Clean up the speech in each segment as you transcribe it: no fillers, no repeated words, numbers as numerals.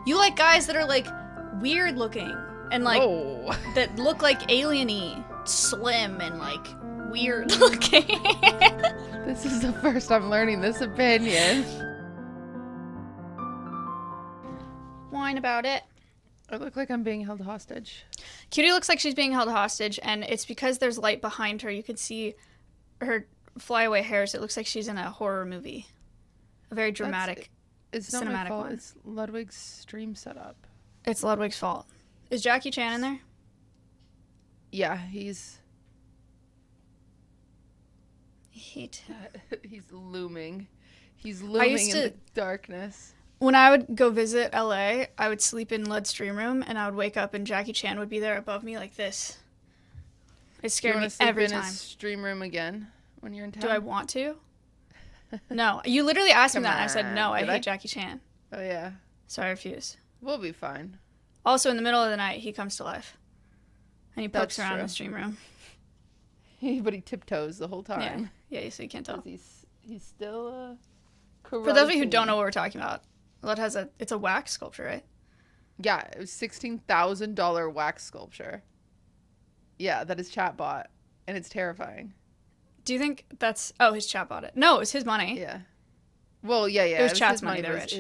You like guys that are like weird looking and like that look like alien-y, slim and like weird looking. This is the first I'm learning this opinion. Whine about it. I look like I'm being held hostage. Cutie looks like she's being held hostage, and it's because there's light behind her. You can see her flyaway hairs. It looks like she's in a horror movie. A very dramatic, it's not cinematic my fault. one. It's Ludwig's stream setup. It's Ludwig's fault. Is Jackie Chan in there? Yeah, he's He's looming. He's looming in the darkness. When I would go visit LA, I would sleep in Lud's stream room, and I would wake up and Jackie Chan would be there above me like this. It scared me every time. In his stream room again when you're in town? Do I want to? No. You literally asked me that, and I said, no, I hate Jackie Chan. Oh, yeah. So I refuse. We'll be fine. Also, in the middle of the night, he comes to life. And he pokes around in the stream room. But he tiptoes the whole time. Yeah, so you can't tell. He's still For those of you who don't know what we're talking about, Lud has it's a wax sculpture, right? Yeah, it was $16,000 wax sculpture. Yeah, that is chatbot, and it's terrifying. Do you think that's... Oh, his chat bought it. No, it was his money. Yeah. Well, yeah. It was chat's money. They're rich.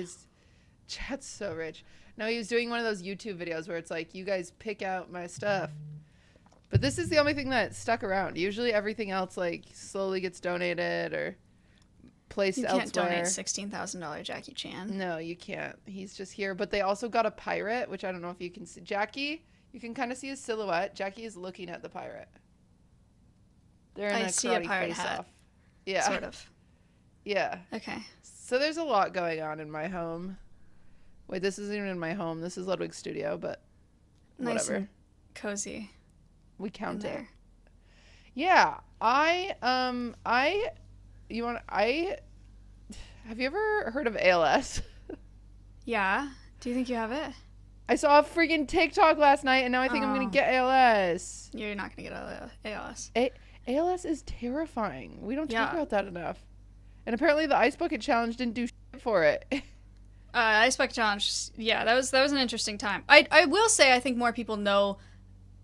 Chat's so rich. No, he was doing one of those YouTube videos where it's like, you guys pick out my stuff. But this is the only thing that stuck around. Usually everything else like slowly gets donated or placed elsewhere. You can't donate $16,000 Jackie Chan. No, you can't. He's just here. But they also got a pirate, which I don't know if you can see. Jackie, you can kind of see his silhouette. Jackie is looking at the pirate. They're in a pirate hat. Yeah. Sort of. Yeah. Okay. So there's a lot going on in my home. Wait, this isn't even in my home. This is Ludwig's studio, but nice whatever. And cozy. We count it. There. Yeah. Have you ever heard of ALS? Yeah. Do you think you have it? I saw a freaking TikTok last night, and now I think I'm going to get ALS. You're not going to get ALS. ALS is terrifying. We don't talk about that enough. And apparently the Ice Bucket Challenge didn't do shit for it. Ice Bucket Challenge, yeah, that was an interesting time. I will say I think more people know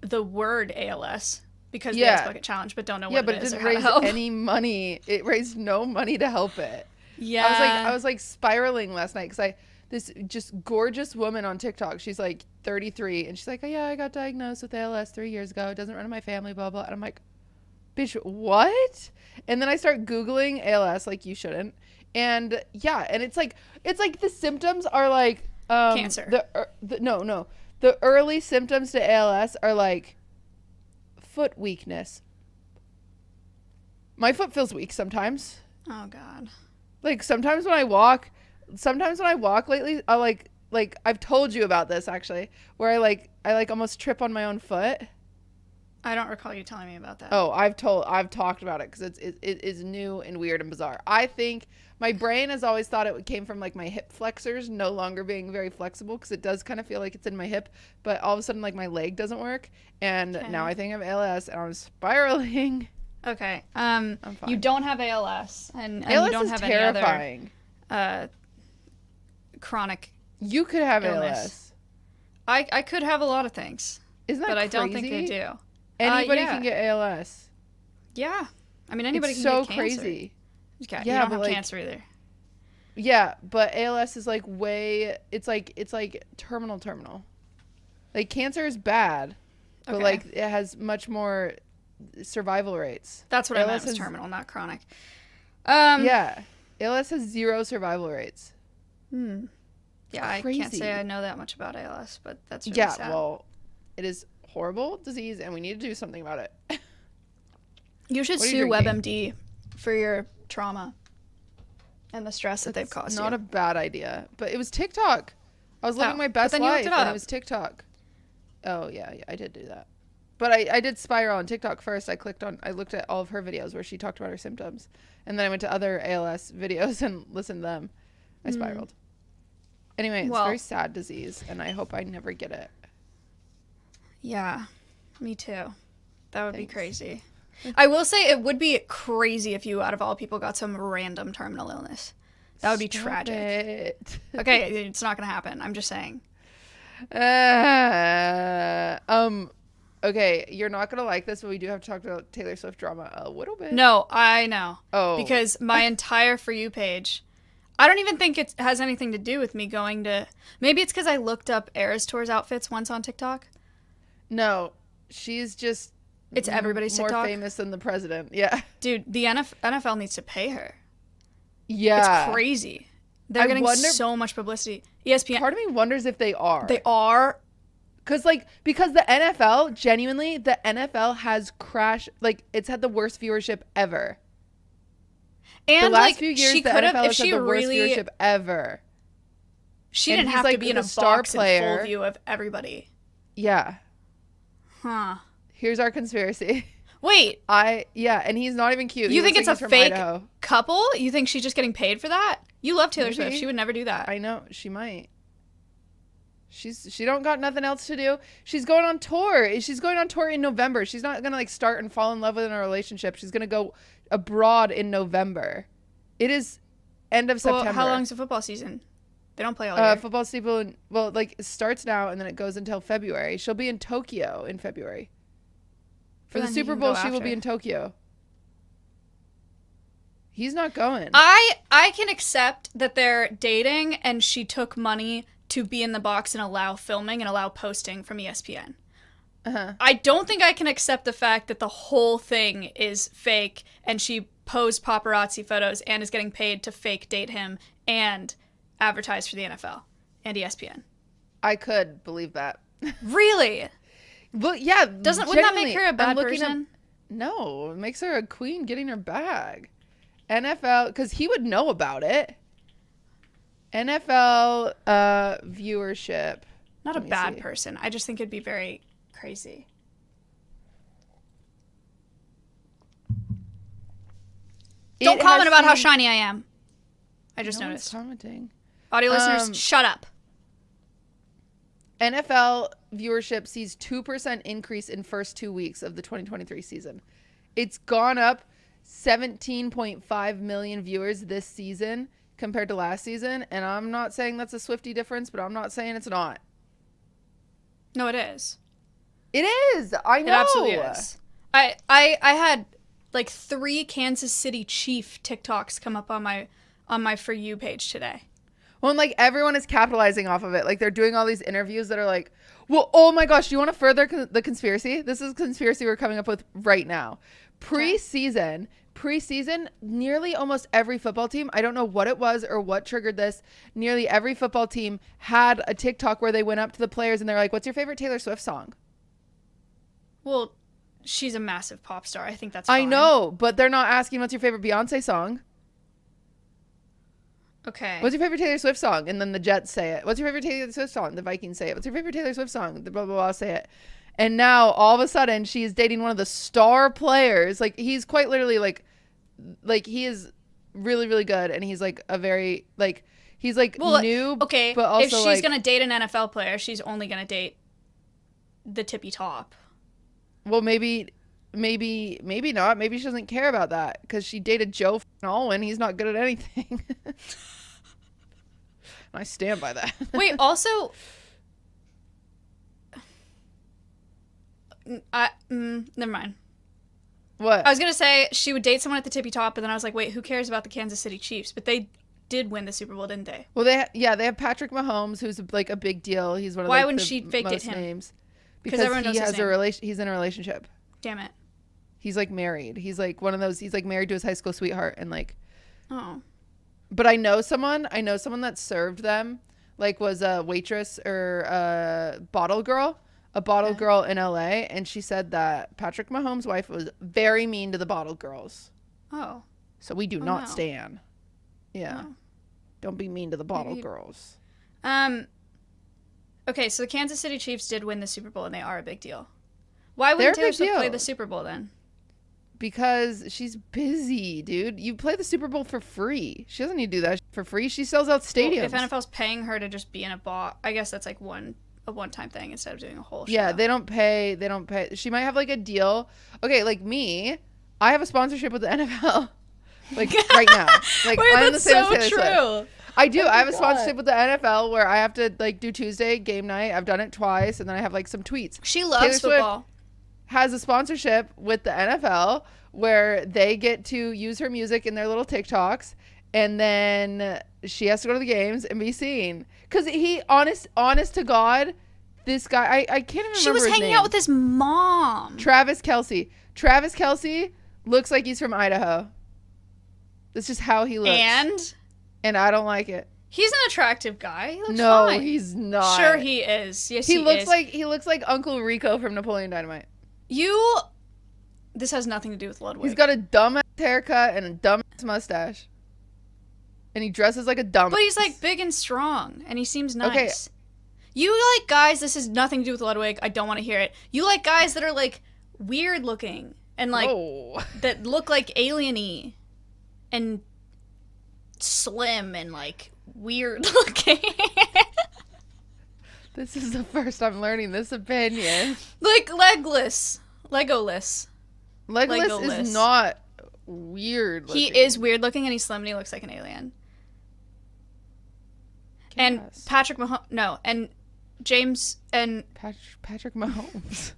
the word ALS because of the Ice Bucket Challenge, but don't know what it is or how to help. Yeah, but it didn't raise any money. It raised no money to help it. Yeah. I was like spiraling last night because this just gorgeous woman on TikTok, she's like 33, and she's like, oh yeah, I got diagnosed with ALS 3 years ago. It doesn't run in my family, blah, blah. And I'm like, bitch, what? And then I start Googling ALS, like you shouldn't. And yeah, and it's like the symptoms are like cancer. The early symptoms to ALS are like foot weakness. My foot feels weak sometimes. Oh God. Like sometimes when I walk lately, I like I've told you about this actually, where I almost trip on my own foot. I don't recall you telling me about that. Oh, I've talked about it because it is new and weird and bizarre. I think my brain has always thought it came from like my hip flexors no longer being very flexible because it does kind of feel like it's in my hip, but all of a sudden like my leg doesn't work, and now I think I have ALS and I'm spiraling. Okay. I'm fine. You don't have ALS, and ALS you don't is have terrifying. Any other chronic. You could have illness. ALS. I could have a lot of things. Isn't that crazy? I don't think I do. Anybody can get ALS. Yeah. I mean, anybody it's can so get cancer. Crazy. Okay. Yeah, you don't have cancer either. Yeah, but ALS is like it's like terminal. Like cancer is bad, but like it has much more survival rates. That's what I meant was terminal, not chronic. Yeah. ALS has 0 survival rates. Yeah, I can't say I know that much about ALS, but that's really sad. Well, it is horrible disease and we need to do something about it. You should sue WebMD for your trauma and the stress that they've caused you. Not a bad idea, but it was TikTok. I was living my best life and it was TikTok. Oh yeah, I did do that. But I did spiral on TikTok first. I looked at all of her videos where she talked about her symptoms, and then I went to other ALS videos and listened to them. I spiraled. Anyway, it's a very sad disease, and I hope I never get it. Yeah, me too. That would be crazy. I will say it would be crazy if you, out of all people, got some random terminal illness. That would be tragic. Okay, it's not gonna happen. I'm just saying. Okay, you're not gonna like this, but we do have to talk about Taylor Swift drama a little bit. No, I know. Oh. Because my entire For You page, I don't even think it has anything to do with me going to... Maybe it's because I looked up Eras Tour's outfits once on TikTok. No, she's just... It's everybody's more TikTok. Famous than the president. Yeah. Dude, the NFL needs to pay her. Yeah. It's crazy. They're getting so much publicity. ESPN. Part of me wonders if they are. They are. Because the NFL, genuinely, the NFL has crashed. Like, it's had the worst viewership ever. And, the last few years, the NFL has had the worst really, viewership ever. She didn't have to be in a box in full view of everybody. Yeah. Huh. Here's our conspiracy. Wait. And he's not even cute. You think it's a fake couple? You think she's just getting paid for that? You love Taylor Swift. She would never do that. I know. She might. She don't got nothing else to do. She's going on tour. She's going on tour in November. She's not going to like start and fall in love with in a relationship. She's going to go abroad in November. It is end of September. How long is the football season? They don't play all year. Football season, well, like it starts now and then it goes until February. She'll be in Tokyo in February. For the Super Bowl, she will be in Tokyo. He's not going. I can accept that they're dating and she took money to be in the box and allow filming and allow posting from ESPN. Uh-huh. I don't think I can accept the fact that the whole thing is fake and she posed paparazzi photos and is getting paid to fake date him and advertise for the NFL and ESPN. I could believe that. Really? Well, yeah. Wouldn't that make her a bad person? No, it makes her a queen getting her bag. NFL, because he would know about it. NFL viewership. Not a bad person. I just think it'd be very crazy. Don't comment about how shiny I am. I just noticed. Commenting. Audio listeners, shut up. NFL viewership sees 2% increase in first 2 weeks of the 2023 season. It's gone up 17.5 million viewers this season compared to last season. And I'm not saying that's a Swiftie difference, but I'm not saying it's not. No, it is. It is. I know. It absolutely is. I had like 3 Kansas City Chief TikToks come up on my For You page today. Well, and like everyone is capitalizing off of it. Like they're doing all these interviews that are like, well, oh my gosh, do you want to further the conspiracy? This is a conspiracy we're coming up with right now. Preseason, nearly almost every football team, I don't know what it was or what triggered this, nearly every football team had a TikTok where they went up to the players and they're like, what's your favorite Taylor Swift song? Well, she's a massive pop star. I think that's fine. I know, but they're not asking what's your favorite Beyonce song. Okay. What's your favorite Taylor Swift song? And then the Jets say it. What's your favorite Taylor Swift song? The Vikings say it. What's your favorite Taylor Swift song? The blah, blah, blah say it. And now, all of a sudden, she's dating one of the star players. Like, he's quite literally, like he is really, really good. And he's, like, a very, like, he's, like, new. Okay, but also, if she's going to date an NFL player, she's only going to date the tippy top. Well, maybe not. Maybe she doesn't care about that. Because she dated Joe Alwyn. He's not good at anything. I stand by that. Wait, also... never mind. What? I was gonna say she would date someone at the tippy top, but then I was like, wait, who cares about the Kansas City Chiefs? But they did win the Super Bowl, didn't they? Well, they have Patrick Mahomes, who's like a big deal. He's one of Why like, wouldn't the she fake date him? Names. Because everyone knows his name. He's in a relationship. Damn it. He's like married. He's like one of those. He's like married to his high school sweetheart, and like. Oh. But I know someone that served them, like was a waitress or a bottle girl. A bottle girl in LA, and she said that Patrick Mahomes' wife was very mean to the bottle girls. Oh. So we do not stand. Yeah. Oh. Don't be mean to the bottle girls. Okay, so the Kansas City Chiefs did win the Super Bowl, and they are a big deal. Why wouldn't Taylor Swift play the Super Bowl then? Because she's busy, dude. You play the Super Bowl for free. She doesn't need to do that for free. She sells out stadiums. Well, if NFL's paying her to just be in a box, I guess that's like a one-time thing instead of doing a whole show. Yeah, they don't pay. She might have like a deal. Okay, like me, I have a sponsorship with the NFL. Like right now. Like wait, I'm that's the same so as Taylor true. Swift. I do. I have a sponsorship with the NFL where I have to like do Tuesday game night. I've done it twice, and then I have like some tweets. She loves football. Has a sponsorship with the NFL where they get to use her music in their little TikToks, and then she has to go to the games and be seen. Because he, honest to God, this guy, I can't even remember. She was hanging out with his mom. Travis Kelce. Travis Kelce looks like he's from Idaho. That's just how he looks. And I don't like it. He's an attractive guy. He looks no, fine. He's not. Sure, he is. Yes, he looks is. He looks like Uncle Rico from Napoleon Dynamite. This has nothing to do with Ludwig. He's got a dumbass haircut and a dumbass mustache. And he dresses like a dumbass. But he's like big and strong, and he seems nice. Okay. You like guys, this has nothing to do with Ludwig. I don't want to hear it. You like guys that are like weird looking and like that look like alien-y and slim and like weird looking. This is the first I'm learning this opinion. Like Legoless. Legolas is not weird looking. He is weird looking and he's slim and he looks like an alien. And Patrick Mahomes. No, and James and... Patrick Mahomes.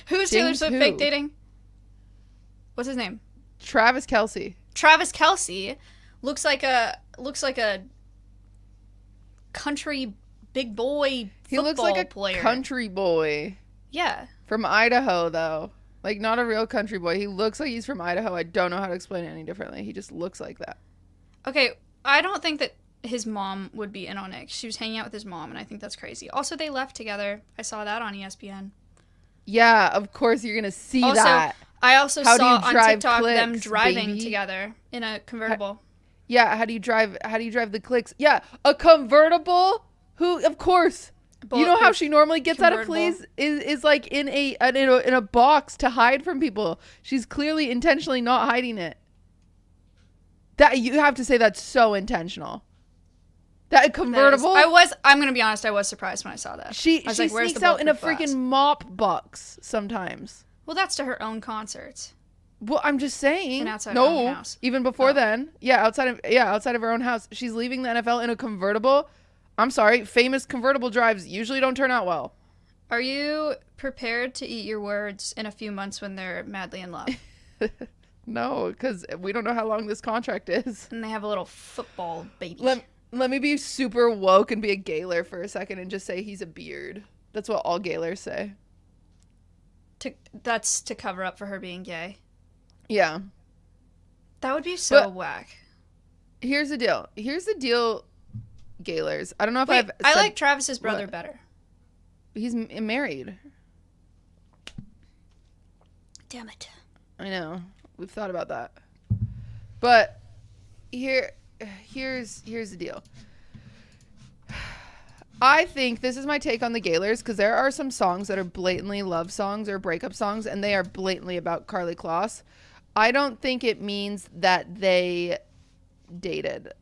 Who's Taylor Swift fake dating? What's his name? Travis Kelce. Travis Kelce looks like a country big boy football player. He looks like a country boy. Yeah. From Idaho, though. Like, not a real country boy. He looks like he's from Idaho. I don't know how to explain it any differently. He just looks like that. Okay, I don't think that his mom would be in on it. She was hanging out with his mom, and I think that's crazy. Also, they left together. I saw that on ESPN. Yeah, of course you're going to see that. I also saw on TikTok them driving together in a convertible. How do you drive the clicks? Yeah, a convertible? Who, of course. You know how she normally gets out of plays is like in a box to hide from people. She's clearly intentionally not hiding it. That you have to say that's so intentional. That convertible. I'm gonna be honest. I was surprised when I saw that. She sneaks out in a freaking mop box sometimes. Well, that's to her own concerts. Well, I'm just saying. And outside her own house. Even before then. Yeah, outside of her own house. She's leaving the NFL in a convertible. I'm sorry, famous convertible drives usually don't turn out well. Are you prepared to eat your words in a few months when they're madly in love? No, because we don't know how long this contract is. And they have a little football baby. Let me be super woke and be a Gaylor for a second and just say he's a beard. That's what all Gaylors say. That's to cover up for her being gay? Yeah. That would be so whack. Here's the deal, Gaylors. I don't know if I like Travis's brother better. He's married. Damn it. I know. We've thought about that. But here's the deal. I think this is my take on the Gaylors because there are some songs that are blatantly love songs or breakup songs, and they are blatantly about Karlie Kloss. I don't think it means that they dated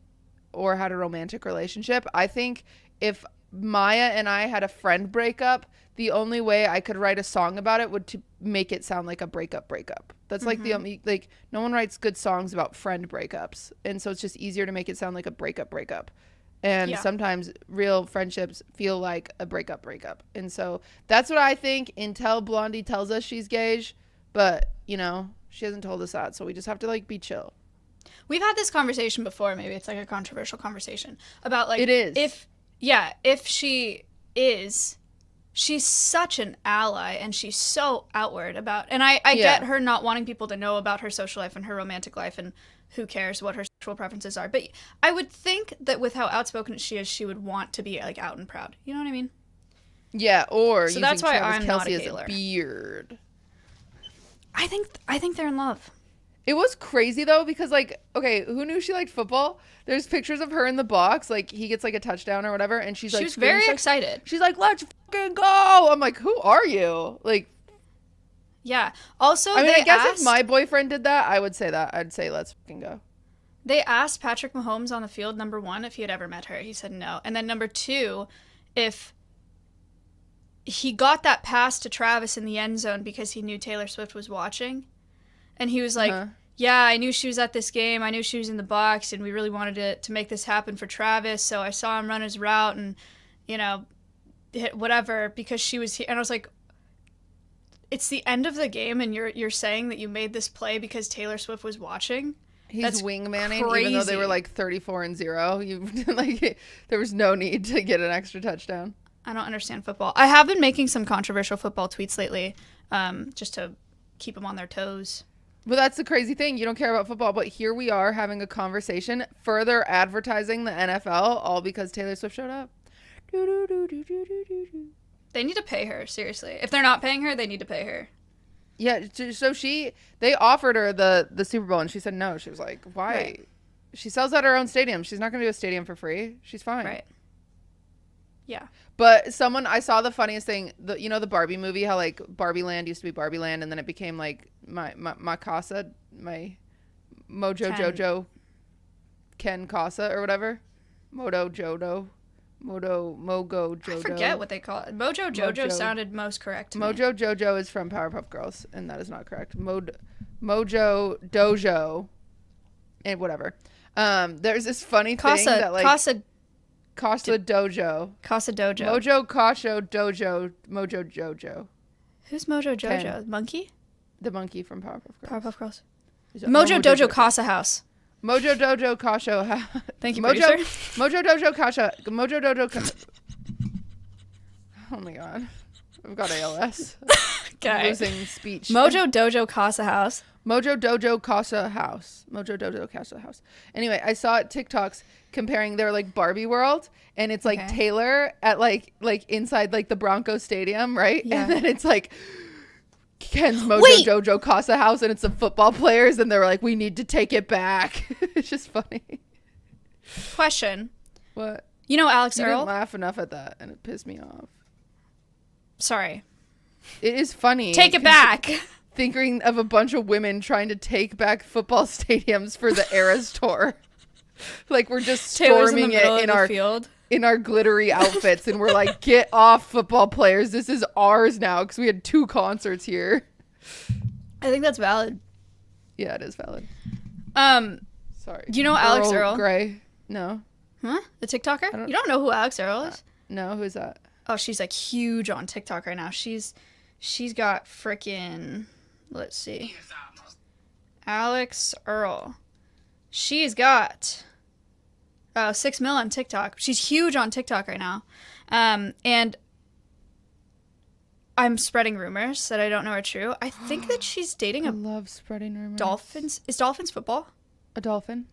or had a romantic relationship. I think if Maya and I had a friend breakup, the only way I could write a song about it would to make it sound like a breakup. That's like the only, like, no one writes good songs about friend breakups. And so it's just easier to make it sound like a breakup. And sometimes real friendships feel like a breakup. And so that's what I think until Blondie tells us she's gay. But, you know, she hasn't told us that. So we just have to, like, be chill. We've had this conversation before. Maybe it's like a controversial conversation about, like, it is. If she is, she's such an ally and she's so outward about, and I get her not wanting people to know about her social life and her romantic life and who cares what her sexual preferences are. But I would think that with how outspoken she is, she would want to be, like, out and proud. You know what I mean? Yeah, or so that's why I'm not a Gaylor. Beard. I think they're in love. It was crazy, though, because, like, okay, who knew she liked football? There's pictures of her in the box. Like, he gets, like, a touchdown or whatever, and she's, like... She was very excited. She's like, let's fucking go! I'm like, who are you? Like... Yeah. Also, I mean, I guess if my boyfriend did that, I would say that. I'd say, let's fucking go. They asked Patrick Mahomes on the field, number 1, if he had ever met her. He said no. And then number 2, if he got that pass to Travis in the end zone because he knew Taylor Swift was watching. And he was like, yeah, I knew she was at this game. I knew she was in the box, and we really wanted to make this happen for Travis. So I saw him run his route and, you know, hit whatever because she was here. And I was like, it's the end of the game, and you're saying that you made this play because Taylor Swift was watching? He's wingmanning, even though they were like 34-0. There was no need to get an extra touchdown. I don't understand football. I have been making some controversial football tweets lately, just to keep them on their toes. Well, that's the crazy thing. You don't care about football, but here we are having a conversation, further advertising the NFL, all because Taylor Swift showed up. They need to pay her, seriously. If they're not paying her, they need to pay her. Yeah, so they offered her the Super Bowl, and she said no. She was like, why? Right. She sells out her own stadium. She's not going to do a stadium for free. She's fine. Right. Yeah. But I saw the funniest thing, the Barbie movie, how like Barbie Land used to be Barbie Land, and then it became like my casa, my Mojo Jojo Ken Casa or whatever. Mogo Jojo. I forget what they call it. Mojo Jojo sounded most correct to me. Mojo Jojo is from Powerpuff Girls, and that is not correct. Mojo Dojo, and whatever. There's this funny thing that like Casa Dojo. Casa Dojo. Mojo Kasho Dojo. Mojo Jojo. Who's Mojo Jojo? Monkey? The monkey from Powerpuff Girls. Mojo Dojo Casa House. Mojo Dojo Kasho. Thank you, producer. Mojo Dojo Kasha. Mojo Dojo. Oh my god, I've got ALS. Okay. Losing speech. Mojo Dojo Casa House. Mojo Dojo Casa House. Mojo Dojo Casa House. Anyway, I saw TikToks comparing their like Barbie world, and it's like Taylor at like inside like the Broncos stadium, right? Yeah. And then it's like Ken's Mojo Dojo Casa House, and it's the football players, and they're like, we need to take it back. It's just funny. Question. What? You know Alex Earl? You didn't laugh enough at that, and it pissed me off. Sorry. It is funny. Take it back. Thinking of a bunch of women trying to take back football stadiums for the Eras tour. Like we're just storming it in our glittery outfits, and we're like, get off, football players. This is ours now because we had 2 concerts here. I think that's valid. Yeah, it is valid. Sorry. Do you know Alex Earl? Gray? No. Huh? The TikToker? You don't know who Alex Earl is? No, who's that? Oh, she's like huge on TikTok right now. She's got freaking, let's see. Alex Earl. She's got 6 mil on TikTok. She's huge on TikTok right now. And I'm spreading rumors that I don't know are true. I think that she's dating I love spreading rumors. Dolphins. Is Dolphins football? A dolphin?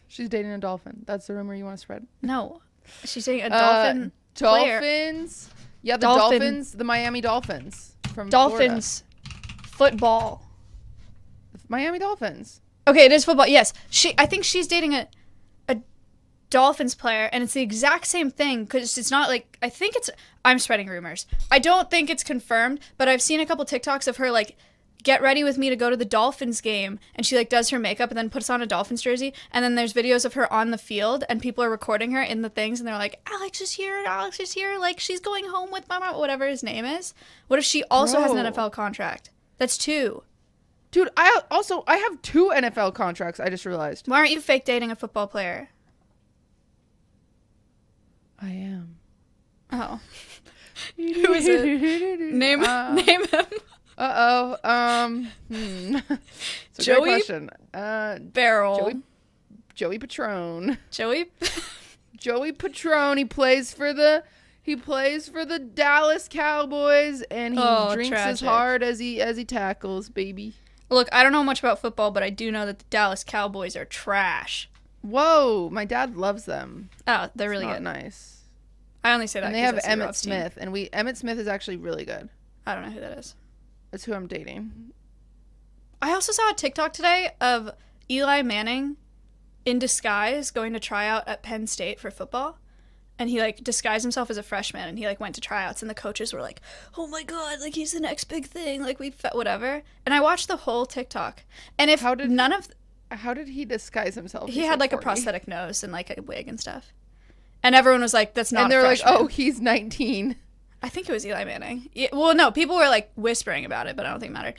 She's dating a dolphin. That's the rumor you want to spread? No. She's dating a dolphin player. Dolphins? Yeah, the Dolphins. The Miami Dolphins from Dolphins Florida. Football. Miami Dolphins. Okay, it is football. Yes. I think she's dating a Dolphins player, and it's the exact same thing because it's not like, I'm spreading rumors. I don't think it's confirmed, but I've seen a couple TikToks of her like, get ready with me to go to the Dolphins game, and she like does her makeup and then puts on a Dolphins jersey, and then there's videos of her on the field and people are recording her in the things, and they're like, Alex is here, like she's going home with mama, whatever his name is. What if she also has an NFL contract? That's 2. Dude, I have 2 NFL contracts, I just realized. Why aren't you fake dating a football player? I am. Oh. Who is it? Name him. It's a great question. Barrel. Joey Patrone. Joey Patrone. He plays for the Dallas Cowboys, and he drinks as hard as he tackles, baby. Look, I don't know much about football, but I do know that the Dallas Cowboys are trash. Whoa, my dad loves them. Oh, they're really good. Not nice. I only say that. And they have Emmitt Smith, and Emmitt Smith is actually really good. I don't know who that is. That's who I'm dating. I also saw a TikTok today of Eli Manning in disguise going to try out at Penn State for football. And he like disguised himself as a freshman, and he like went to tryouts, and the coaches were like, "Oh my god, like he's the next big thing, like whatever." And I watched the whole TikTok. And how did he disguise himself? He had like a prosthetic nose and like a wig and stuff. And everyone was like, "That's not." And they're like, "Oh, he's 19." I think it was Eli Manning. Well, no, people were like whispering about it, but I don't think it mattered.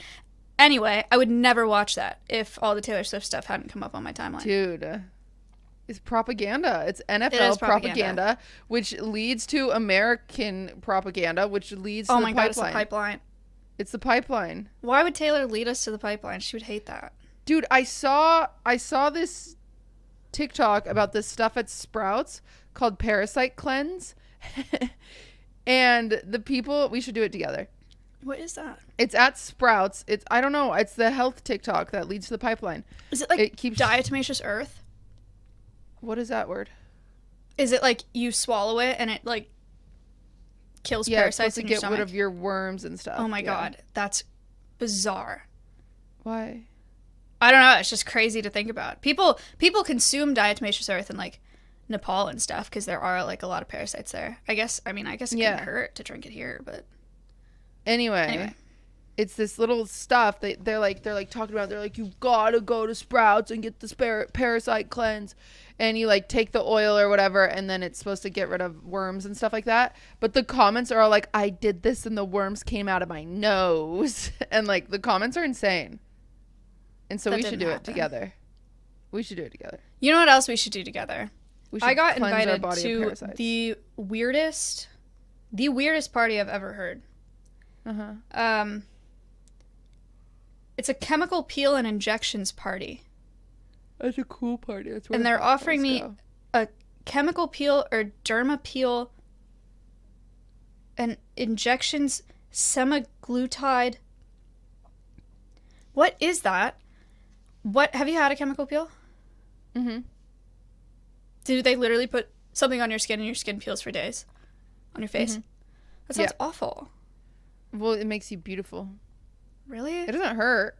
Anyway, I would never watch that if all the Taylor Swift stuff hadn't come up on my timeline. Dude, it's propaganda. It's NFL propaganda, which leads to American propaganda, which leads to the pipeline. God, it's the pipeline. It's the pipeline. Why would Taylor lead us to the pipeline? She would hate that. Dude, I saw this TikTok about this stuff at Sprouts called Parasite Cleanse. And the people, we should do it together. What is that? It's at Sprouts. I don't know. It's the health TikTok that leads to the pipeline. Is it like diatomaceous earth? What is that word? Is it like you swallow it and it like kills parasites in your stomach? Yeah, get rid of your worms and stuff. Oh my God. That's bizarre. Why? I don't know. It's just crazy to think about. People consume diatomaceous earth in like Nepal and stuff because there are like a lot of parasites there. I guess it can hurt to drink it here, but anyway, it's this little stuff that they're like talking about. They're like, you gotta go to Sprouts and get the parasite cleanse, and you like take the oil or whatever, and then it's supposed to get rid of worms and stuff like that. But the comments are all like, I did this and the worms came out of my nose, and like the comments are insane. And so we should do it together. We should do it together. You know what else we should do together? I got invited to the weirdest party I've ever heard. It's a chemical peel and injections party. That's a cool party. That's where and they're offering me a chemical peel or derma peel and injections semaglutide. What is that? What have you had a chemical peel? Mm-hmm. Do they literally put something on your skin and your skin peels for days? On your face? Mm-hmm. That sounds awful. Well, it makes you beautiful. Really? It doesn't hurt.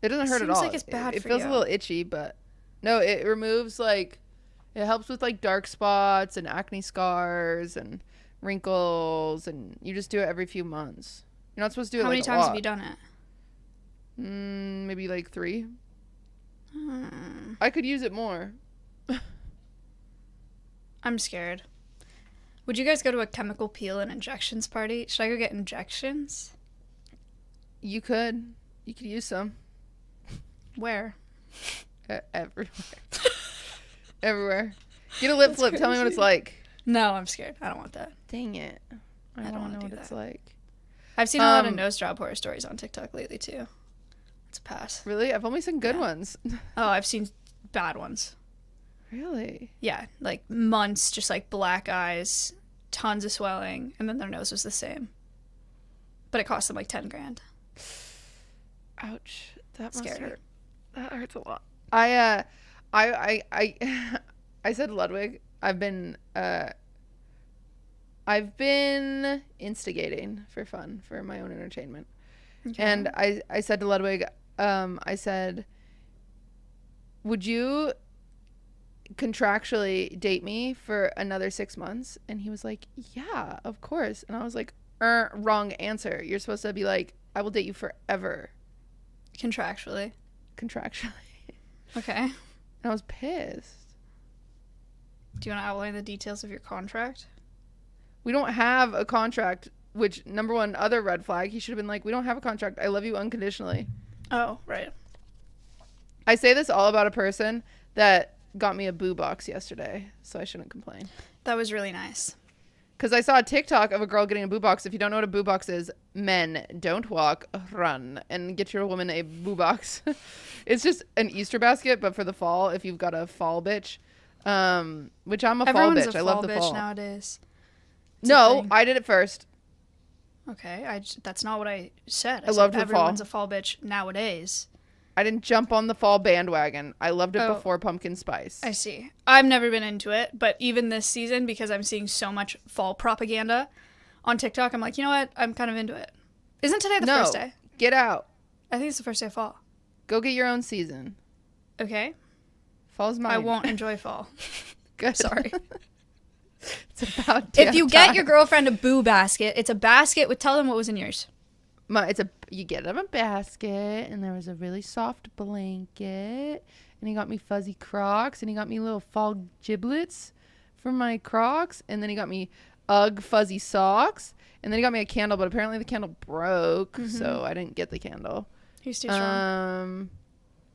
It doesn't hurt at all. Seems like it's bad for you. It feels a little itchy, but no, it removes like, it helps with like dark spots and acne scars and wrinkles, and you just do it every few months. You're not supposed to do it. How many times have you done it? Maybe like 3. I could use it more. I'm scared. Would you guys go to a chemical peel and injections party? Should I go get injections? You could. You could use some. Where? Everywhere. Everywhere. Get a lip flip. Crazy. Tell me what it's like. No, I'm scared. I don't want that. Dang it. I don't want to know what it's like. I've seen a lot of nose job horror stories on TikTok lately, too. It's a pass. Really? I've only seen good ones. Oh, I've seen bad ones. Really? Yeah. Like months, just like black eyes, tons of swelling, and then their nose was the same. But it cost them like 10 grand. Ouch. That must hurt. That hurts a lot. I said to Ludwig, I've been instigating for fun, for my own entertainment. Okay. And I said to Ludwig, I said, would you contractually date me for another 6 months? And he was like, yeah, of course. And I was like, wrong answer. You're supposed to be like, I will date you forever. Contractually. Okay. And I was pissed. Do you want to outline the details of your contract? We don't have a contract, which, number one, other red flag. He should have been like, we don't have a contract. I love you unconditionally. Oh, right. I say this all about a person that got me a boo box yesterday, so I shouldn't complain. That was really nice. Because I saw a TikTok of a girl getting a boo box. If you don't know what a boo box is, men, don't walk, run, and get your woman a boo box. It's just an Easter basket, but for the fall, if you've got a fall bitch. Which I'm a fall bitch. I love the fall nowadays. No, I did it first. Okay, that's not what I said. I loved the fall. Everyone's a fall bitch nowadays. I didn't jump on the fall bandwagon. I loved it before pumpkin spice. I see. I've never been into it, but even this season, because I'm seeing so much fall propaganda on TikTok, I'm like, you know what? I'm kind of into it. Isn't today the first day? Get out. I think it's the first day of fall. Go get your own season. Okay. Fall's mine. I won't enjoy fall. Good. Sorry. It's about if you get your girlfriend a boo basket, it's a basket with, tell them what was in yours. You get them a basket, and there was a really soft blanket, and he got me fuzzy Crocs, and he got me little fall giblets for my Crocs, and then he got me Ugg fuzzy socks. And then he got me a candle, but apparently the candle broke, so I didn't get the candle. He's too strong.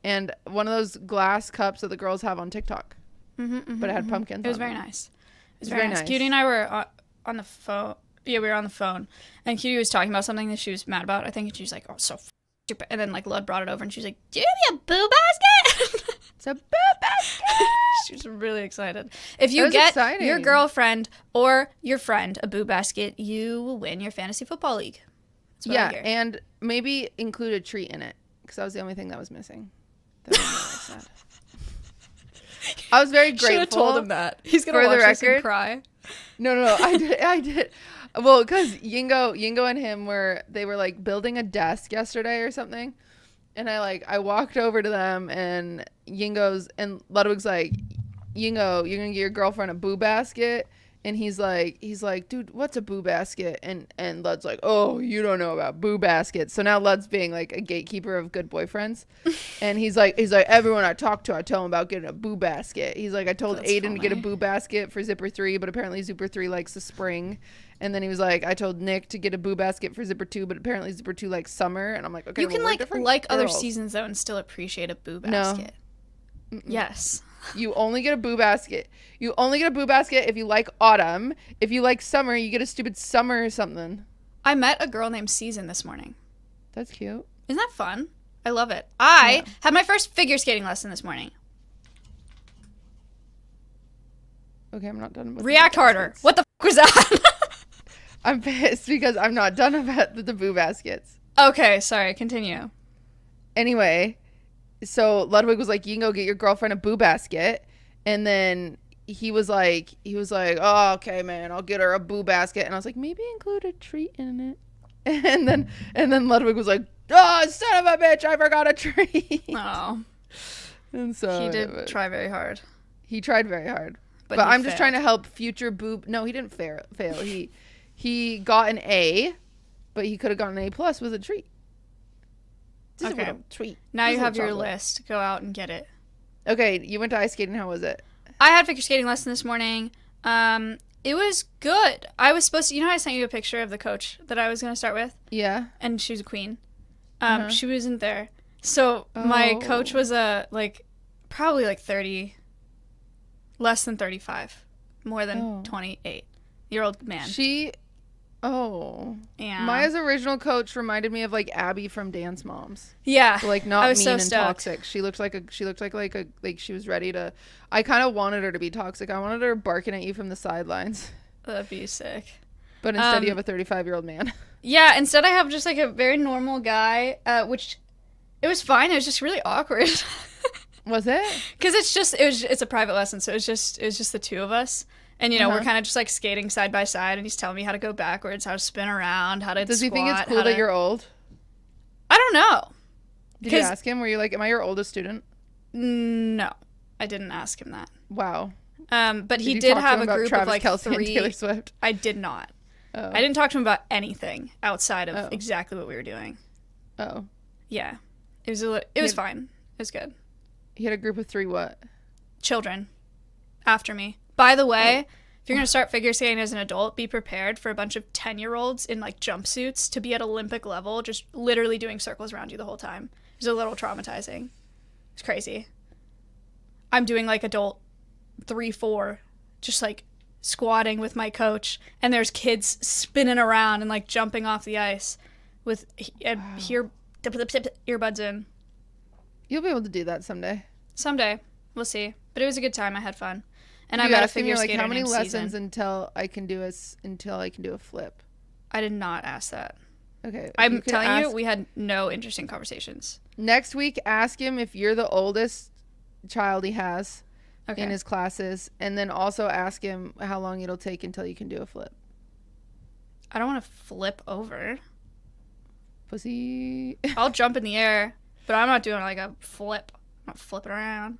And one of those glass cups that the girls have on TikTok. But it had pumpkins. It was very nice. It was very nice. Cutie and I were on the phone. Yeah, we were on the phone. And Cutie was talking about something that she was mad about, I think. And she was like, oh, so stupid. And then, like, Lud brought it over, and she was like, do you have a boo basket? It's a boo basket. She was really excited. If you get your girlfriend or your friend a boo basket, you will win your fantasy football league. Yeah, and maybe include a treat in it, because that was the only thing that was missing. That was really sad. I was very grateful. Should have told him that. He's gonna watch this and cry. No, I did. Well, because Yingo and him were like building a desk yesterday or something, and I walked over to them, and Ludwig's like, Yingo, you're gonna get your girlfriend a boo basket. And he's like, dude, what's a boo basket? And Lud's like, oh, you don't know about boo baskets. So now Lud's being like a gatekeeper of good boyfriends. And he's like, everyone I talk to, I tell him about getting a boo basket. He's like, I told Aiden to get a boo basket for Zipper 3, but apparently Zipper 3 likes the spring. And then he was like, I told Nick to get a boo basket for Zipper 2, but apparently Zipper 2 likes summer. And I'm like, okay, you can like other seasons though and still appreciate a boo basket. No. Yes. You only get a boo basket. You only get a boo basket if you like autumn. If you like summer, you get a stupid summer or something. I met a girl named Season this morning. That's cute. Isn't that fun? I love it. I had my first figure skating lesson this morning. Okay, I'm not done with React harder. What the f*** was that? I'm pissed because I'm not done about the boo baskets. Okay, sorry. Continue. Anyway, so Ludwig was like, you can go get your girlfriend a boo basket. And then he was like, oh, okay, man, I'll get her a boo basket. And I was like, maybe include a treat in it. And then Ludwig was like, oh, son of a bitch, I forgot a treat. Oh. And so he did try very hard. He tried very hard. But I'm just trying to help future boo. No, he didn't fail. He got an A, but he could have gotten an A+ with a treat. Okay. Treat. Now you have your list. Go out and get it. Okay, you went to ice skating. How was it? I had figure skating lesson this morning. It was good. I was supposed to, you know how I sent you a picture of the coach that I was going to start with? Yeah. And she was a queen. She wasn't there. So my coach was probably 30, less than 35, more than 28-year-old man. Yeah. Maya's original coach reminded me of Abby from Dance Moms. Yeah. So, not mean and toxic. She looked like she was ready to. I kind of wanted her to be toxic. I wanted her barking at you from the sidelines. That'd be sick. But instead you have a 35-year-old man. Yeah, instead I have just a very normal guy, which it was fine. It was just really awkward. Was it? Because it's a private lesson, so it was just the two of us. And, we're kind of just, skating side by side, and he's telling me how to go backwards, how to spin around, how to Does squat. He think it's cool that you're old? I don't know. Did you ask him? Were you like, am I your oldest student? No. I didn't ask him that. Wow. But he did have a group Travis of, Kelce 3. And Taylor Swift? I did not. Oh. I didn't talk to him about anything outside of exactly what we were doing. Oh. Yeah. It was fine. It was good. He had a group of 3 what? Children. After me. By the way, if you're going to start figure skating as an adult, be prepared for a bunch of 10-year-olds in jumpsuits to be at Olympic level, just literally doing circles around you the whole time. It was a little traumatizing. It's crazy. I'm doing adult 3-4, just squatting with my coach, and there's kids spinning around and jumping off the ice with earbuds in. You'll be able to do that someday. Someday. We'll see. But it was a good time. I had fun. And I met a figure skater how many named lessons Season. until I can do a flip? I did not ask that. Okay. I'm telling you, we had no interesting conversations. Next week, ask him if you're the oldest child he has in his classes, and then also ask him how long it'll take until you can do a flip. I don't want to flip over. Pussy. I'll jump in the air, but I'm not doing a flip. I'm not flipping around.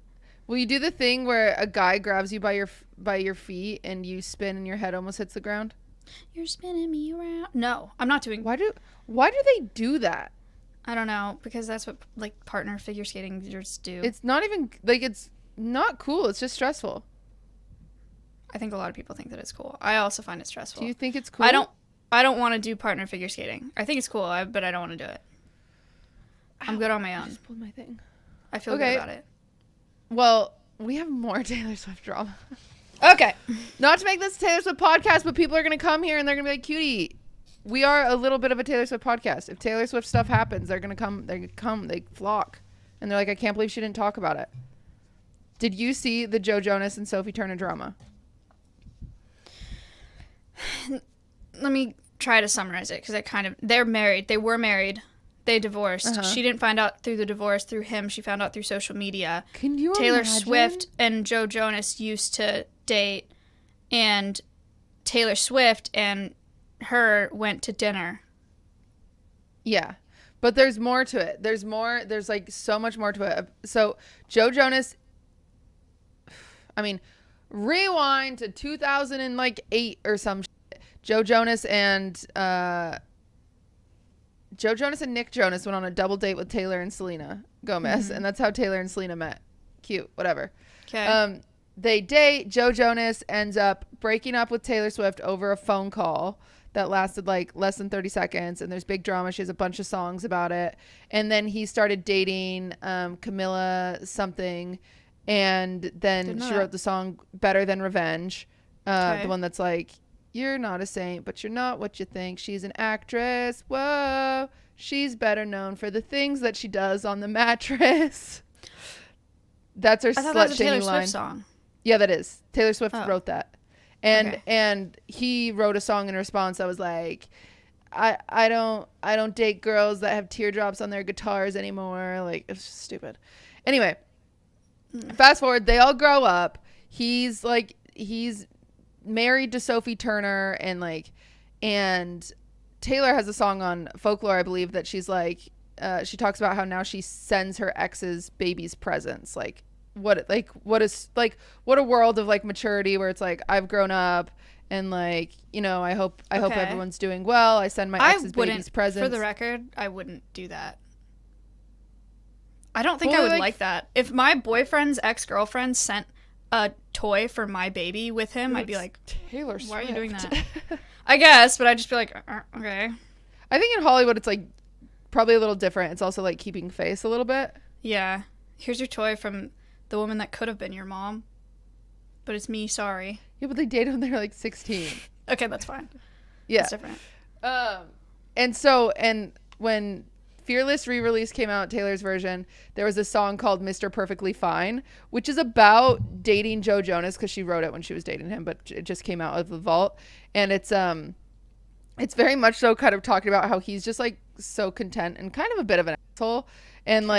Will you do the thing where a guy grabs you by your feet and you spin and your head almost hits the ground? You're spinning me around. No, I'm not doing. Why do they do that? I don't know, because that's what partner figure skaters do. It's not even it's not cool. It's just stressful. I think a lot of people think that it's cool. I also find it stressful. Do you think it's cool? I don't want to do partner figure skating. I think it's cool, but I don't want to do it. I'm good on my own. I just pulled my thing. I feel good about it. Well, we have more Taylor Swift drama. Okay. Not to make this a Taylor Swift podcast, but people are going to come here and they're going to be like, Cutie, we are a little bit of a Taylor Swift podcast. If Taylor Swift stuff happens, they're going to come. They flock. And they're like, I can't believe she didn't talk about it. Did you see the Joe Jonas and Sophie Turner drama? Let me try to summarize it because they're married. They were married. They divorced. Uh-huh. She didn't find out through the divorce through him. She found out through social media. Can you Taylor imagine? Swift and Joe Jonas used to date, and Taylor Swift and her went to dinner. Yeah. But there's more to it. There's more. There's like so much more to it. So Joe Jonas, I mean, rewind to 2008 or some shit. Joe Jonas and Nick Jonas went on a double date with Taylor and Selena Gomez. Mm-hmm. And that's how Taylor and Selena met. Cute. Whatever. Okay. They date. Joe Jonas ends up breaking up with Taylor Swift over a phone call that lasted like less than 30 seconds. And there's big drama. She has a bunch of songs about it. And then he started dating Camilla something. And then she wrote the song Better Than Revenge. The one that's like, you're not a saint, but you're not what you think. She's an actress. Whoa. She's better known for the things that she does on the mattress. That's her slut-shaming line. Swift song. Yeah, that is. Taylor Swift wrote that. And he wrote a song in response that was like, I don't date girls that have teardrops on their guitars anymore. Like, it's just stupid. Anyway, fast forward, they all grow up. He's married to Sophie Turner, and Taylor has a song on Folklore, I believe, that she's like, she talks about how now she sends her ex's babies presents. What a world of like maturity where it's like, I've grown up and like, you know, I hope everyone's doing well. I send my ex's babies presents. For the record, I wouldn't do that. I don't think I would like that. If my boyfriend's ex-girlfriend sent a toy for my baby with him, I'd be like, Taylor Swift. Why are you doing that? I guess, but I'd just be like, okay. I think in Hollywood it's like probably a little different. It's also like keeping face a little bit. Yeah. Here's your toy from the woman that could have been your mom, but it's me, sorry. Yeah, but they dated when they were like 16. Okay, that's fine. Yeah. It's different. And when Fearless re-release came out, Taylor's version, there was a song called Mr. Perfectly Fine, which is about dating Joe Jonas, because she wrote it when she was dating him, but it just came out of the vault. And it's very much so kind of talking about how he's just like so content and kind of a bit of an asshole. And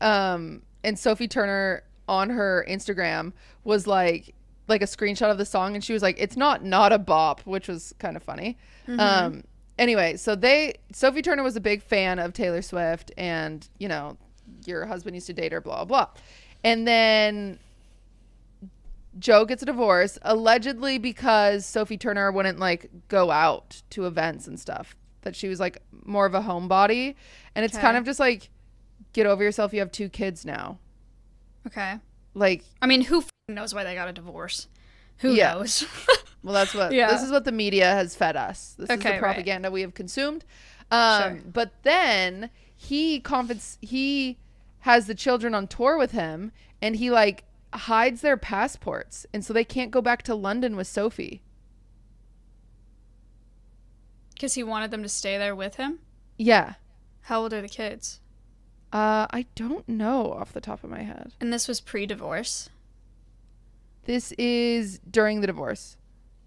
and Sophie Turner on her Instagram was like a screenshot of the song, and she was like, it's not a bop, which was kind of funny. Mm-hmm. Anyway, so Sophie Turner was a big fan of Taylor Swift, and, you know, your husband used to date her, blah, blah. And then Joe gets a divorce, allegedly because Sophie Turner wouldn't, like, go out to events and stuff, that she was, like, more of a homebody. And it's kind of just, like, get over yourself. You have 2 kids now. Okay. Like, I mean, who knows why they got a divorce? Who knows? Well, that's what this is what the media has fed us. This is the propaganda we have consumed. Sure. But then he has the children on tour with him, and he like hides their passports, and so they can't go back to London with Sophie. Because he wanted them to stay there with him? Yeah. How old are the kids? I don't know off the top of my head. And this was pre-divorce? This is during the divorce.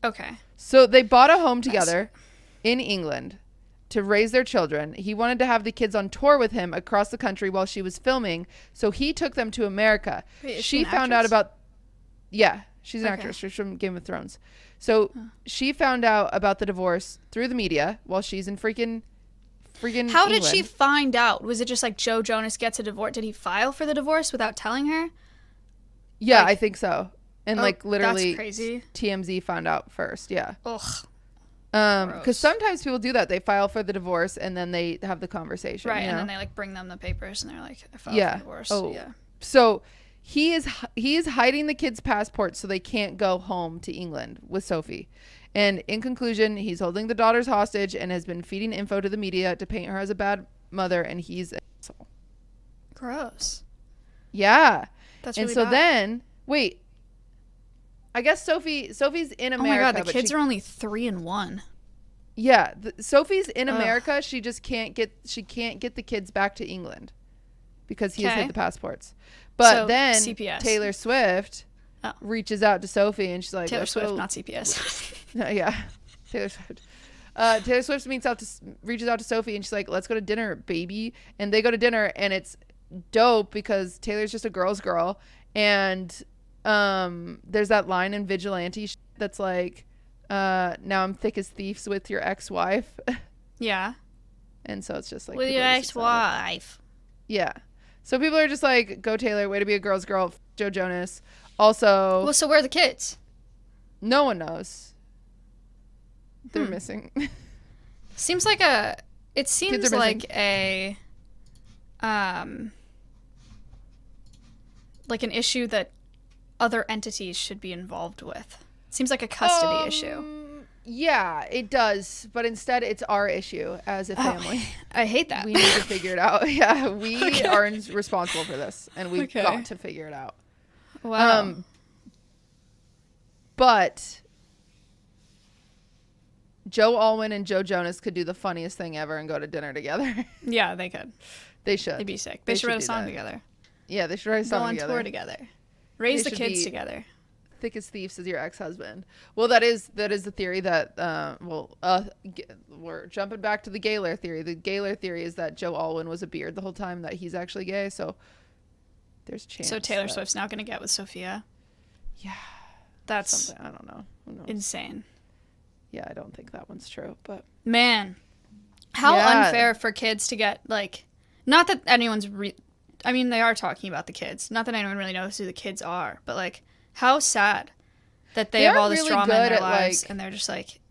Okay. So they bought a home together in England to raise their children. He wanted to have the kids on tour with him across the country while she was filming. So he took them to America. Wait, she found out about... Yeah, she's an actress. She's from Game of Thrones. So she found out about the divorce through the media while she's in freaking How England. did she find out? Was it just like Joe Jonas gets a divorce? Did he file for the divorce without telling her? Yeah, I think so. And literally that's crazy. TMZ found out first. Yeah. Ugh. Because sometimes people do that. They file for the divorce and then they have the conversation. Right. You know? And then they like bring them the papers and they're like, I filed for the divorce. Oh. Yeah. So he is hiding the kids' passports so they can't go home to England with Sophie. And in conclusion, he's holding the daughters hostage and has been feeding info to the media to paint her as a bad mother, and he's an asshole. Gross. Yeah. That's and really so bad. then, wait. I guess Sophie's in America. Oh my God, the kids are only 3 and 1. Yeah, Sophie's in America. She just can't get the kids back to England because he has hid the passports. But so, then CPS. Taylor Swift reaches out to Sophie and she's like, Taylor Swift, not CPS. No, yeah, Taylor Swift. Taylor Swift reaches out to Sophie and she's like, let's go to dinner, baby. And they go to dinner and it's dope because Taylor's just a girl's girl. And there's that line in Vigilante that's like, now I'm thick as thieves with your ex-wife. Yeah. And so it's just like, with your ex-wife. Yeah. So people are just like, go Taylor, way to be a girl's girl, Joe Jonas. Also, well, so where are the kids? No one knows. They're missing. Seems like it seems like a like an issue that other entities should be involved with. It seems like a custody issue. Yeah, it does. But instead, it's our issue as a family. I hate that. We need to figure it out. Yeah, we are responsible for this, and we've got to figure it out. Wow. But Joe Alwyn and Joe Jonas could do the funniest thing ever and go to dinner together. Yeah, they could. They should. They'd be sick. They should write a song together. Yeah, they should write a song together. Go on tour together. Raise the kids together. Thick as thieves as your ex-husband. Well, that is the theory that we're jumping back to the Gaylor theory. The Gaylor theory is that Joe Alwyn was a beard the whole time, that he's actually gay. So there's a chance. So Taylor Swift's now going to get with Sophia. Yeah, that's something. I don't know. Who knows? Insane. Yeah, I don't think that one's true. But man, how unfair for kids to get like. Not that anyone's. I mean, they are talking about the kids. Not that anyone really knows who the kids are, but like. How sad that they have all this drama in their lives, and they're just like,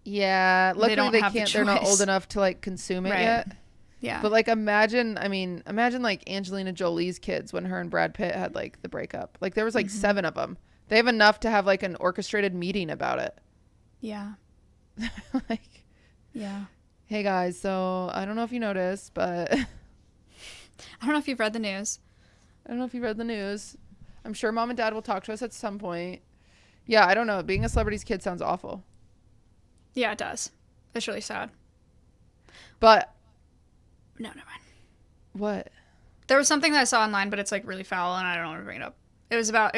yeah. Luckily, they can't. They're not old enough to like consume it yet. Yeah. But like, imagine like Angelina Jolie's kids when her and Brad Pitt had like the breakup. Like there was like 7 of them. They have enough to have like an orchestrated meeting about it. Yeah. Like. Yeah. Hey guys, so I don't know if you noticed, but I don't know if you've read the news. I'm sure mom and dad will talk to us at some point. Yeah, I don't know. Being a celebrity's kid sounds awful. Yeah, it does. It's really sad. But no, never mind. What? There was something that I saw online, but it's like really foul, and I don't want to bring it up. It was I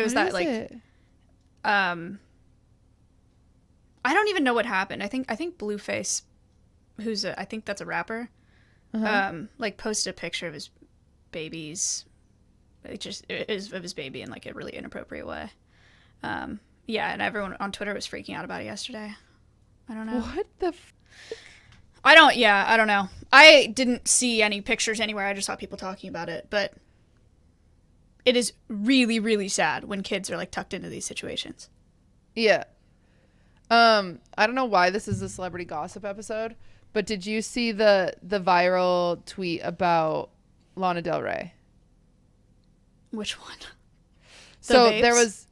don't even know what happened. I think Blueface, I think that's a rapper, like posted a picture of his babies. It is of his baby in like a really inappropriate way. Yeah, and everyone on Twitter was freaking out about it yesterday. I don't know. What the I don't know. I didn't see any pictures anywhere. I just saw people talking about it, but it is really, really sad when kids are like tucked into these situations. Yeah. I don't know why this is a celebrity gossip episode, but did you see the viral tweet about Lana Del Rey? Which one? So there was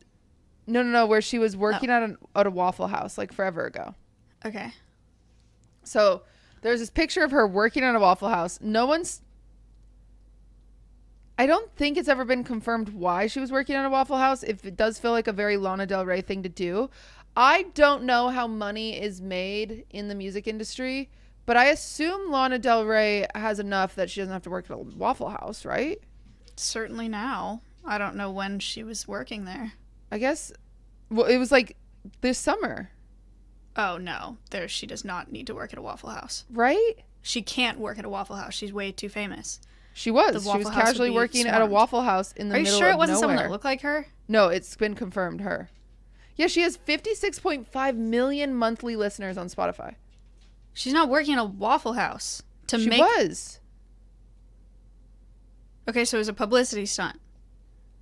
no where she was working at a Waffle House like forever ago. Okay. So there's this picture of her working at a Waffle House. I don't think it's ever been confirmed why she was working at a Waffle House. If it does feel like a very Lana Del Rey thing to do. I don't know how money is made in the music industry, but I assume Lana Del Rey has enough that she doesn't have to work at a Waffle House, right? Certainly now. I don't know when she was working there. I guess, well, it was like this summer. Oh, no. She does not need to work at a Waffle House. Right? She can't work at a Waffle House. She's way too famous. She was casually working at a Waffle House in the middle of nowhere. Are you sure it wasn't someone that looked like her? No, it's been confirmed her. Yeah, she has 56.5 million monthly listeners on Spotify. She's not working at a Waffle House. She was. Okay, so it was a publicity stunt.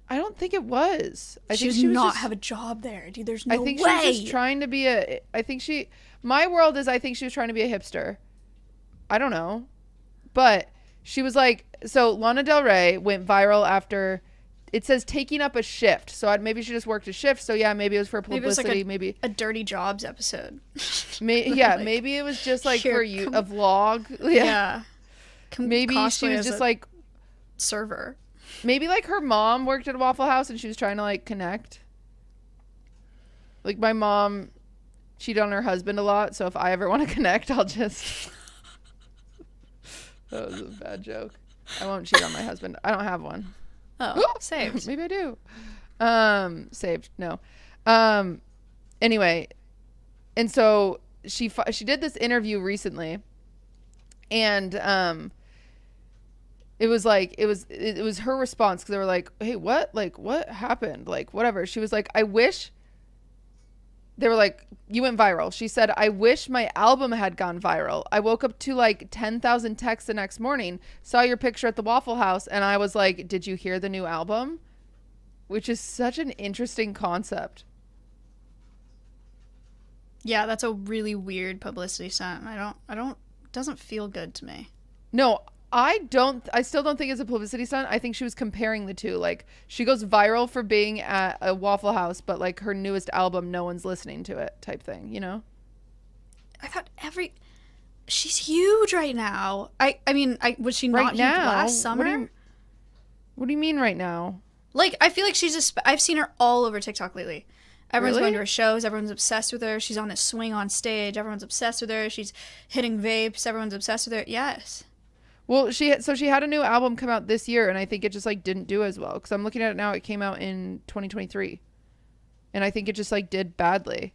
I don't think it was. She does not have a job there, dude. There's no way. I think she was just trying to be my world is I think she was trying to be a hipster. I don't know. But she was like, so Lana Del Rey went viral after it says taking up a shift. So maybe she just worked a shift. So yeah, maybe it was for publicity. Maybe a Dirty Jobs episode. Maybe it was just like for you a vlog. Yeah. Maybe she was just like server. Maybe like her mom worked at a Waffle House and she was trying to like connect. Like my mom cheated on her husband a lot, so if I ever want to connect, I'll just. That was a bad joke. I won't cheat on my husband. I don't have one. Oh, saved. Maybe I do. Saved. No. Anyway, and so she did this interview recently, and it was her response, because they were like, hey, what happened, like whatever. She was like, I wish. They were like, you went viral. She said, I wish my album had gone viral. I woke up to like 10,000 texts the next morning, saw your picture at the Waffle House, and I was like, did you hear the new album? Which is such an interesting concept. Yeah, that's a really weird publicity stunt. It doesn't feel good to me. No, I still don't think it's a publicity stunt. I think she was comparing the two. Like, she goes viral for being at a Waffle House, but like her newest album, no one's listening to it type thing, you know? I thought she's huge right now. I mean, was she not huge last summer? What do you mean right now? Like, I feel like I've seen her all over TikTok lately. Everyone's going to her shows. Everyone's obsessed with her. She's on this swing on stage. Everyone's obsessed with her. She's hitting vapes. Everyone's obsessed with her. Yes. Well, she had a new album come out this year, and I think it just like didn't do as well, because I'm looking at it now. It came out in 2023, and I think it just like did badly.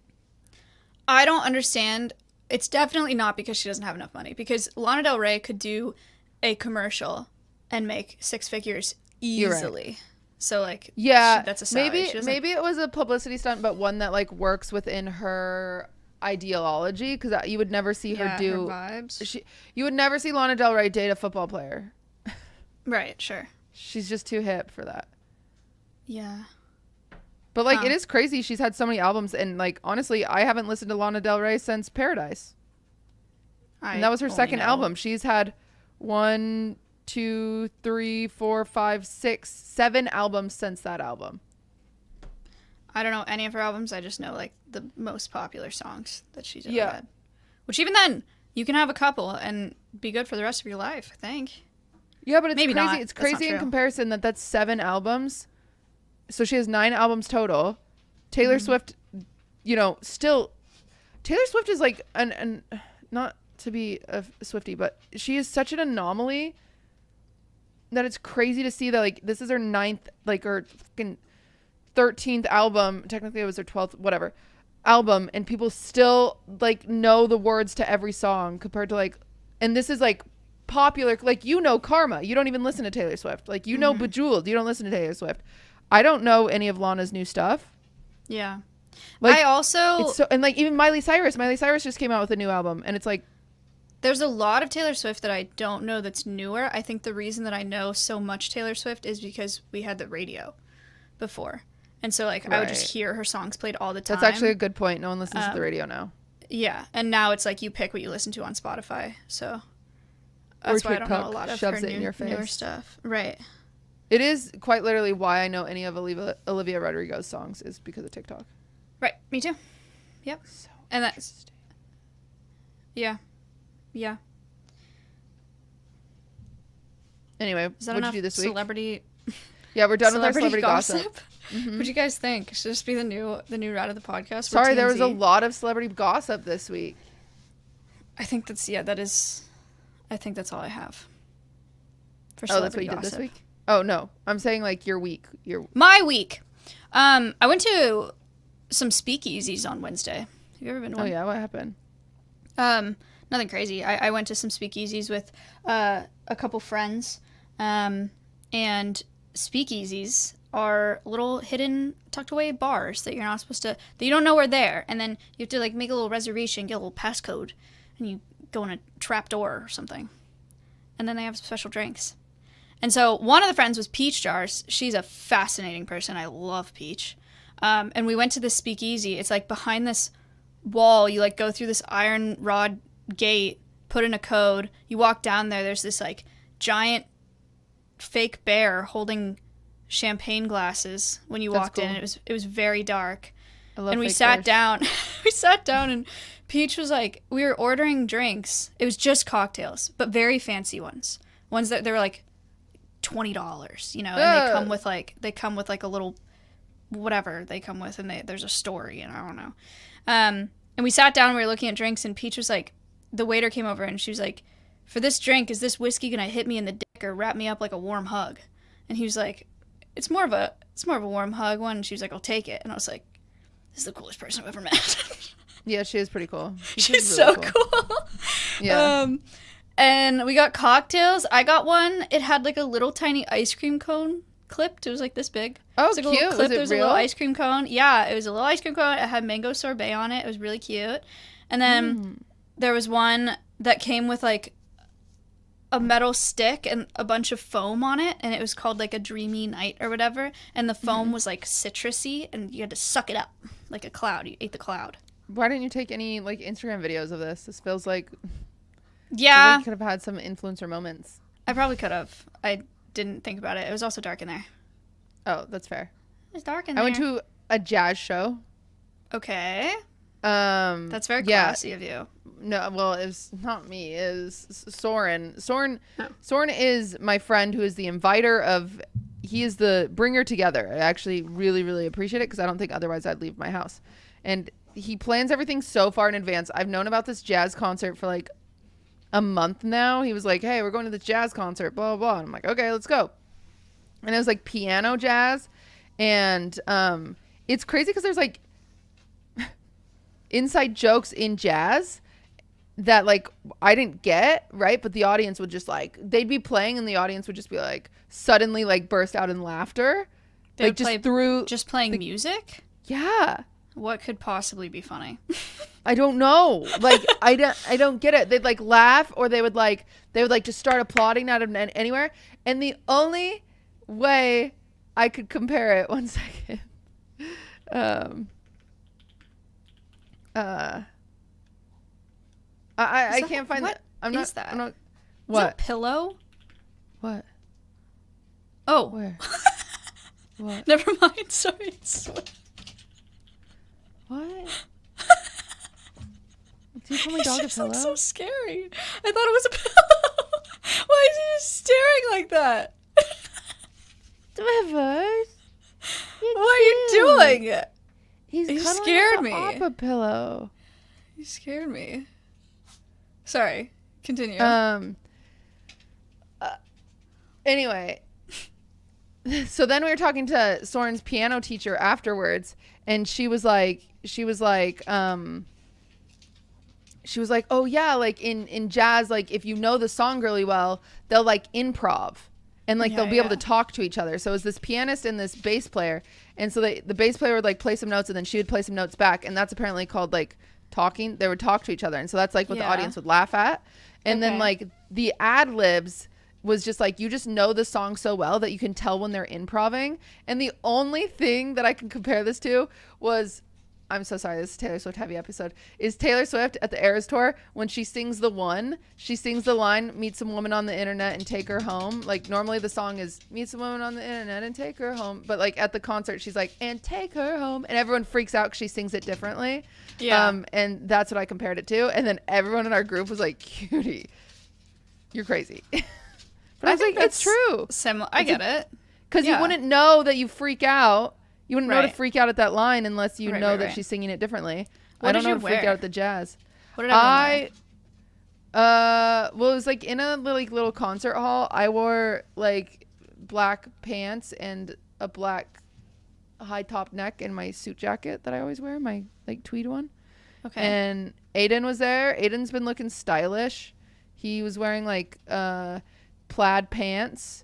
I don't understand. It's definitely not because she doesn't have enough money, because Lana Del Rey could do a commercial and make 6 figures easily. Right. So like, yeah, that's a salary. Maybe it was a publicity stunt, but one that like works within her ideology, because you would never see her do her vibes. You would never see Lana Del Rey date a football player. Right, sure. She's just too hip for that. Yeah. But like, it is crazy. She's had so many albums, and like, honestly, I haven't listened to Lana Del Rey since Paradise. And that was her second album. She's had 1, 2, 3, 4, 5, 6, 7 albums since that album. I don't know any of her albums. I just know like the most popular songs that she's ever had. Which even then, you can have a couple and be good for the rest of your life, I think. Yeah, but it's maybe crazy. Not. It's crazy in comparison that's 7 albums. So she has 9 albums total. Taylor Swift, you know, still Taylor Swift is like an not to be a Swiftie, but she is such an anomaly that it's crazy to see that like this is her 9th, like her fucking 13th album. Technically it was her 12th, whatever, album, and people still like know the words to every song, compared to like, and this is like popular, like, you know, Karma, you don't even listen to Taylor Swift. Like, you know, Bejeweled, you don't listen to Taylor Swift. I don't know any of Lana's new stuff. Yeah. Like, I also, it's so, and like even Miley Cyrus just came out with a new album, and it's like, there's a lot of Taylor Swift that I don't know that's newer. I think the reason that I know so much Taylor Swift is because we had the radio before. And so, like, I would just hear her songs played all the time. That's actually a good point. No one listens to the radio now. Yeah. And now it's like you pick what you listen to on Spotify. So that's why I don't know a lot of her newer stuff. Right. It is quite literally why I know any of Olivia Rodrigo's songs is because of TikTok. Right. Me too. Yep. So and that's... Yeah. Yeah. Anyway, what'd you do this week? Celebrity... Yeah, we're done with our celebrity gossip. What'd you guys think? Should this be the new route of the podcast? Sorry, there was a lot of celebrity gossip this week. I think that's I think that's all I have. For that's what you did this week? Oh no, I'm saying like your week. My week. I went to some speakeasies on Wednesday. Have you ever been to one? Oh yeah, what happened? Nothing crazy. I went to some speakeasies with a couple friends, and speakeasies are little hidden, tucked away bars that you're not supposed to, that you don't know are there, and then you have to like make a little reservation, get a little passcode, and you go in a trap door or something, and then they have special drinks. And so one of the friends was Peachjars. She's a fascinating person. I love Peach. And we went to this speakeasy. It's like behind this wall. You like go through this iron rod gate, put in a code. You walk down there. There's this like giant fake bear holding champagne glasses when you walked in. It was very dark. I love and we sat down. We sat down and Peach was like, we were ordering drinks. It was just cocktails, but very fancy ones. Ones that they were like $20, you know, and they come with like a little whatever they come with, and there's a story, and I don't know. And we sat down and we were looking at drinks, and Peach was like, the waiter came over and she was like, for this drink, is this whiskey gonna hit me in the dick or wrap me up like a warm hug? And he was like, it's more of a warm hug one. And she was like, I'll take it. And I was like, this is the coolest person I've ever met. Yeah, she is pretty cool. She's really so cool. Yeah. And we got cocktails. I got one. It had like a little tiny ice cream cone clipped. It was like this big. Oh, it was like cute. A little clip. Was it There was real? a little ice cream cone. Yeah, it was a little ice cream cone. It had mango sorbet on it. It was really cute. And then there was one that came with like a metal stick and a bunch of foam on it, and it was called like a dreamy night or whatever, and the foam was like citrusy, and you had to suck it up like a cloud. You ate the cloud. Why didn't you take any like Instagram videos of this? This feels like you could have had some influencer moments. I probably could have. I didn't think about it. It was also dark in there. Oh, that's fair. It was dark in there. I went to a jazz show. Okay. That's very classy of you. No, well, it's not me. It was Soren. Soren is my friend who is the inviter of. He is the bringer together. I actually really, really appreciate it because I don't think otherwise I'd leave my house. And he plans everything so far in advance. I've known about this jazz concert for like a month now. He was like, "Hey, we're going to this jazz concert." Blah blah blah. And I'm like, "Okay, let's go." And it was like piano jazz, and it's crazy because there's like inside jokes in jazz that like I didn't get, right? But the audience would just like, they'd be playing and the audience would just be like suddenly like burst out in laughter. They like just playing music? Yeah. What could possibly be funny? I don't know. Like I don't get it. They'd like laugh, or they would like just start applauding out of anywhere. And the only way I could compare it, one second. I can't find what that. I'm is not. that? I'm not. Is What? that a pillow? What? Oh. Where? What? Never mind. Sorry. What? Do you call my dog a It's pillow? like so scary. I thought it was a pillow. Why is he just staring like that? Rivers. What are you doing? He scared me. Off a pillow. You scared me. Sorry. Continue. Anyway, so then we were talking to Soren's piano teacher afterwards, and she was like, oh yeah, like in jazz, like if you know the song really well, they'll like improv. And like they'll be able to talk to each other. So it was this pianist and this bass player. And so the bass player would like play some notes and then she would play some notes back. And that's apparently called like talking. They would talk to each other. And so that's like what the audience would laugh at. And then like the ad libs was just like, you just know the song so well that you can tell when they're improving. And the only thing that I can compare this to was, I'm so sorry, this is Taylor Swift heavy episode, is Taylor Swift at the Eras Tour when she sings she sings the line, meet some woman on the internet and take her home. Like normally the song is meet some woman on the internet and take her home. But like at the concert, she's like, and take her home. And everyone freaks out because she sings it differently. Yeah. And that's what I compared it to. And then everyone in our group was like, cutie, you're crazy. But I was like, it's true. I get it. Because you wouldn't know that you freak out. You wouldn't know to freak out at that line unless you know that she's singing it differently. I don't know to freak out at the jazz. What did I well, it was like in a little concert hall. I wore like black pants and a black high top neck and my suit jacket that I always wear, my like tweed one. Okay. And Aiden was there. Aiden's been looking stylish. He was wearing like plaid pants,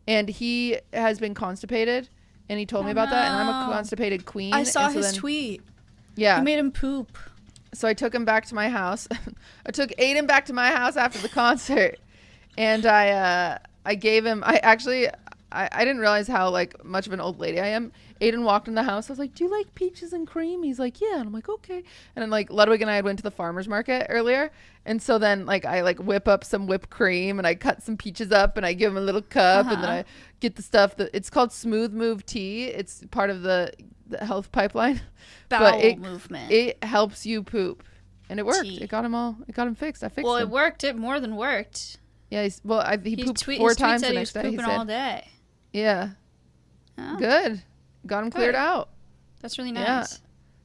and he has been constipated. And he told me about that, and I'm a constipated queen. I saw his tweet. Yeah. He made him poop. So I took him back to my house. I took Aiden back to my house after the concert. And I gave him, I didn't realize how like much of an old lady I am. Aiden walked in the house. I was like, do you like peaches and cream? He's like, yeah. And I'm like, okay. And then like Ludwig and I went to the farmer's market earlier. And so then like I like whip up some whipped cream and I cut some peaches up and I give him a little cup. And then I get the stuff that it's called Smooth Move tea. It's part of the health pipeline. Bowel movement. It helps you poop. And it worked. Tea. It got him fixed. I fixed him. Well, it worked. It more than worked. Yeah. He pooped 4 times the next day. He was pooping all day. Yeah. Oh. Good. Got him cleared out. That's really nice. Yeah.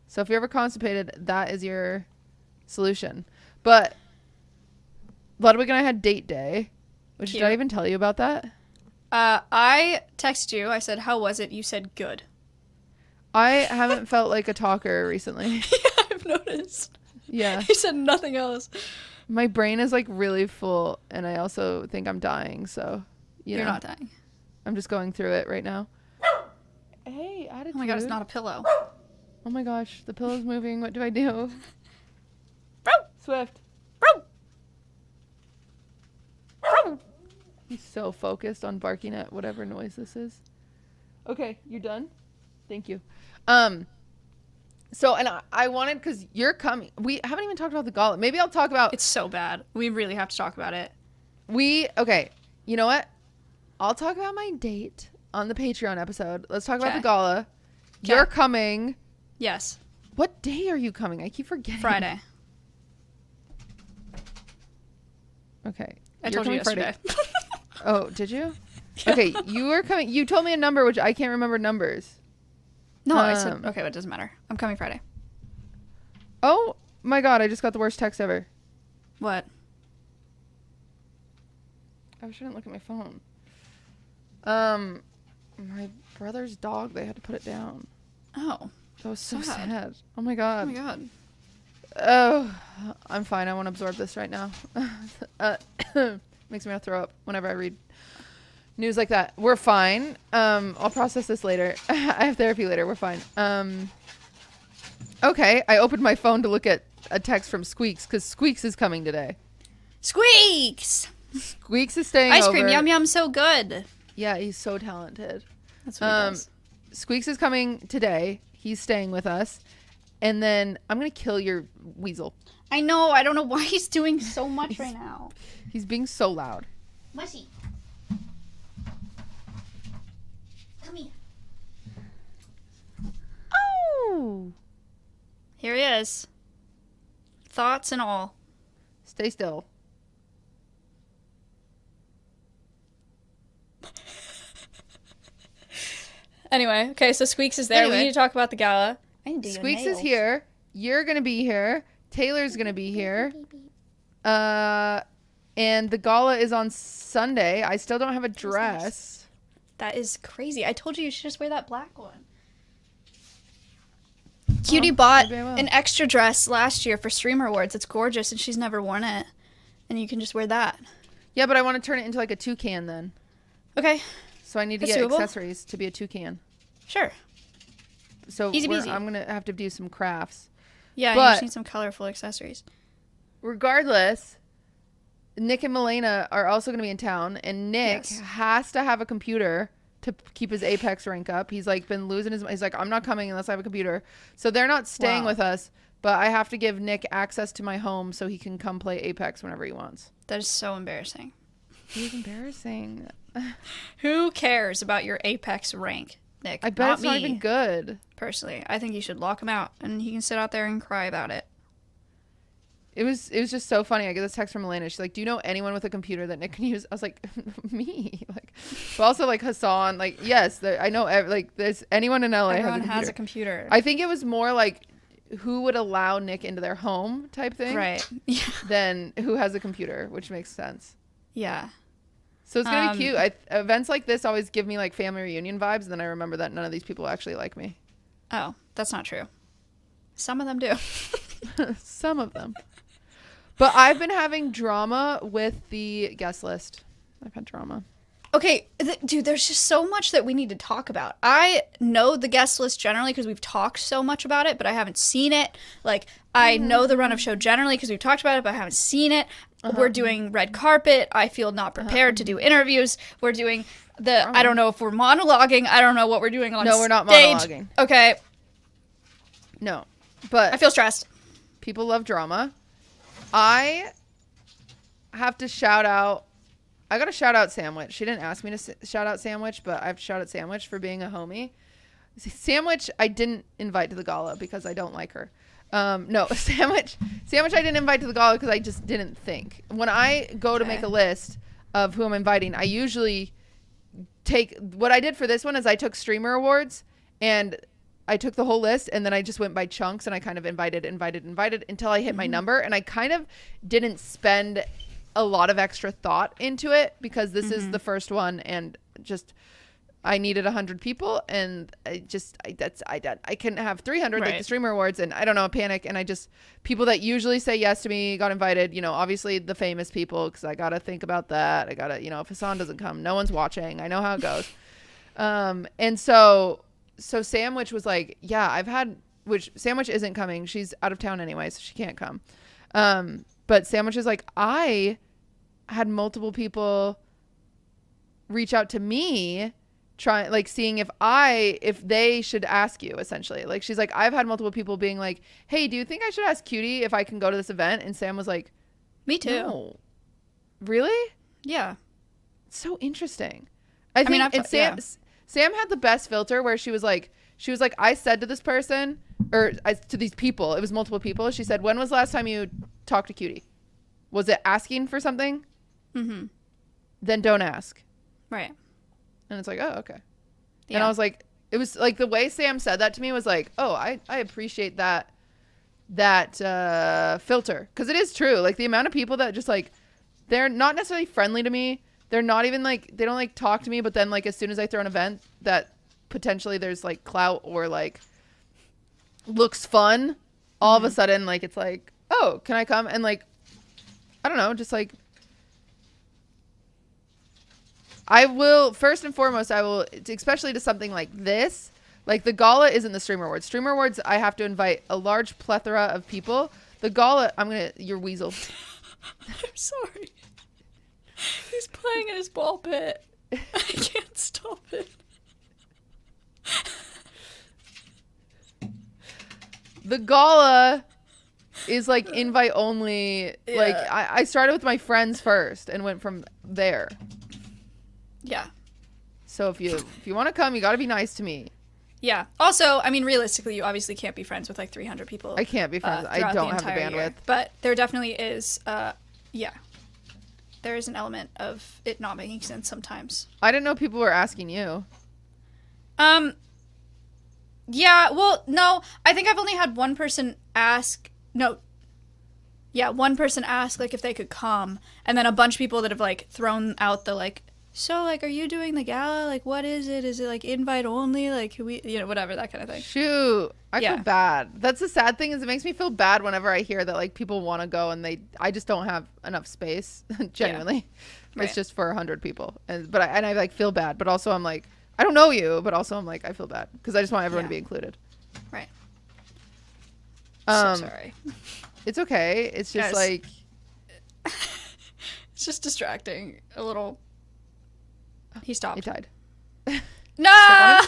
So if you're ever constipated, that is your solution. But Ludwig and I had date day. Which did I even tell you about that? I texted you. I said, how was it? You said good. I haven't felt like a talker recently. Yeah, I've noticed. Yeah. You said nothing else. My brain is like really full and I also think I'm dying. So, you're not dying. I'm just going through it right now. Hey, attitude. Oh my god, it's not a pillow. Oh my gosh, the pillow's moving. What do I do? Swift. He's so focused on barking at whatever noise this is. Okay, you're done? Thank you. So, and I wanted, because you're coming. We haven't even talked about the gala. Maybe I'll talk about. It's so bad. We really have to talk about it. Okay, you know what? I'll talk about my date on the Patreon episode. Let's talk about the gala. You're coming. Yes. What day are you coming? I keep forgetting. Friday. Okay. I told you yesterday. Oh, did you? Yeah. Okay, you were coming. You told me a number, which I can't remember numbers. No, I said, okay, but it doesn't matter. I'm coming Friday. Oh my god, I just got the worst text ever. What? I shouldn't look at my phone. My brother's dog, they had to put it down. Oh. That was so sad. Oh my god. Oh my god. Oh, I'm fine. I won't absorb this right now. Makes me want to throw up whenever I read news like that. We're fine. I'll process this later. I have therapy later. We're fine. Okay. I opened my phone to look at a text from Squeaks because Squeaks is coming today. Squeaks! Squeaks is staying Ice over. cream, yum yum, so good. Yeah, he's so talented. That's what he does. Squeaks is coming today. He's staying with us. And then I'm going to kill your weasel. I know. I don't know why he's doing so much right now. He's being so loud. Mushy. Come here. Oh! Here he is. Thoughts and all. Stay still. Anyway, okay, so Squeaks is there. We need to talk about the gala. Squeaks is here. You're going to be here. Taylor's going to be here. And the gala is on Sunday. I still don't have a dress. That is crazy. I told you should just wear that black one. Cutie bought an extra dress last year for Streamer Awards. It's gorgeous, and she's never worn it. And you can just wear that. Yeah, but I want to turn it into like a toucan then. Okay. So I need to get accessories to be a toucan. Sure. So easy peasy. I'm going to have to do some crafts. Yeah, you just need some colorful accessories. Regardless, Nick and Milena are also going to be in town. And Nick has to have a computer to keep his Apex rank up. He's like been losing his... He's like, I'm not coming unless I have a computer. So they're not staying with us. But I have to give Nick access to my home so he can come play Apex whenever he wants. That is so embarrassing. He's embarrassing. Who cares about your Apex rank, Nick? I bet it's not even good. Personally, I think you should lock him out and he can sit out there and cry about it. It was just so funny. I get this text from Elena. She's like, "Do you know anyone with a computer that Nick can use?" I was like, "Me." Like, but also like Hassan. Like, yes, I know. Like, there's anyone in LA has a computer. I think it was more like who would allow Nick into their home type thing, right? Yeah. Than who has a computer, which makes sense. Yeah. So it's gonna be cute. Events like this always give me like family reunion vibes, and then I remember that none of these people actually like me. Oh, that's not true. Some of them do. Some of them. But I've been having drama with the guest list. I've had drama. Okay, dude, there's just so much that we need to talk about. I know the guest list generally because we've talked so much about it, but I haven't seen it. Like, I know the run of show generally because we've talked about it, but I haven't seen it. We're doing red carpet. I feel not prepared to do interviews. We're doing I don't know if we're monologuing. I don't know what we're doing on stage. No, we're not monologuing. Okay. No, but I feel stressed. People love drama. I have to shout out. I got to shout out Sandwich. She didn't ask me to shout out Sandwich, but I have to shout out Sandwich for being a homie. Sandwich, I didn't invite to the gala because I don't like her. No, Sandwich I didn't invite to the gala because I just didn't think. When I go to make a list of who I'm inviting, I usually take, what I did for this one is I took Streamer Awards and I took the whole list and then I just went by chunks and I kind of invited until I hit my number, and I kind of didn't spend a lot of extra thought into it because this is the first one, and just I needed 100 people, and I couldn't have 300 like the Streamer Awards, and I don't know, a panic, and I just, people that usually say yes to me got invited, you know, obviously the famous people, because I gotta think about that. I gotta, you know, if Hassan doesn't come, no one's watching. I know how it goes. And so Sandwich was like, yeah, which Sandwich isn't coming. She's out of town anyway, so she can't come. But Sandwich is like, I had multiple people reach out to me seeing if they should ask you, essentially. Like, she's like, I've had multiple people being like, hey, do you think I should ask Cutie if I can go to this event? And Sam was like, me too. No. Really? Yeah. So interesting. I think Sam had the best filter where she was like, I said to this person, to these people, it was multiple people. She said, when was the last time you talked to Cutie? Was it asking for something? Mm-hmm. Then don't ask. Right. And it's like, oh, okay. Yeah. And I was like, it was like the way Sam said that to me was like, oh, I appreciate that filter. Because it is true. Like, the amount of people that just like, they're not necessarily friendly to me. They're not even like, they don't like talk to me. But then like, as soon as I throw an event that potentially there's like clout or like looks fun, all of a sudden, like, it's like, oh, can I come? And like, I don't know, just like, I will, first and foremost, especially to something like this, like the gala isn't the Streamer Awards. Streamer Awards, I have to invite a large plethora of people. The gala, you're weasel. I'm sorry. He's playing in his ball pit. I can't stop it. The gala is like invite only. Yeah. Like, I started with my friends first and went from there. Yeah. So if you want to come, you got to be nice to me. Yeah. Also, I mean, realistically, you obviously can't be friends with like 300 people. I can't be friends. I don't have the bandwidth. Year. But there definitely is, yeah. There is an element of it not making sense sometimes. I didn't know people were asking you. Yeah, well, no. I think I've only had one person ask. No. Yeah, one person ask, like, if they could come. And then a bunch of people that have, like, thrown out the, like, so, like, are you doing the gala? Like, what is it? Is it, like, invite only? Like, can we, you know, whatever, that kind of thing. Shoot. I feel bad. That's the sad thing, is it makes me feel bad whenever I hear that, like, people want to go and I just don't have enough space, genuinely. Yeah. It's just for 100 people. And I, like, feel bad. But also I'm like, I don't know you. But also I'm like, I feel bad. Because I just want everyone to be included. Right. So sorry. It's okay. It's just, like... It's just distracting a little... He stopped. He died. No!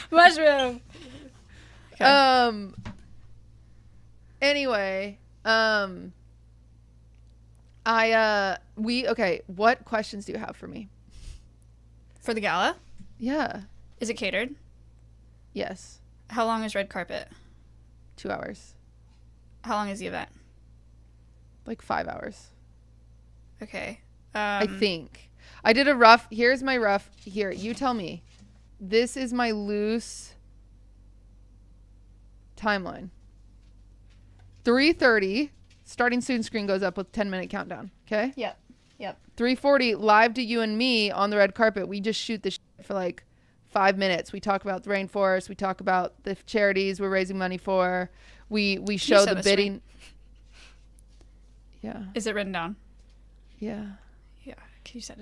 Mushroom! Okay. Anyway, okay, what questions do you have for me? For the gala? Yeah. Is it catered? Yes. How long is red carpet? 2 hours. How long is the event? Like 5 hours. Okay. I think. I did here's my rough, here, you tell me. This is my loose timeline. 3:30, starting soon screen goes up with 10-minute countdown, okay? Yep. 3:40, live to you and me on the red carpet. We just shoot the shit for like 5 minutes. We talk about the rainforest. We talk about the charities we're raising money for. We show the bidding. Right? Yeah. Is it written down? Yeah.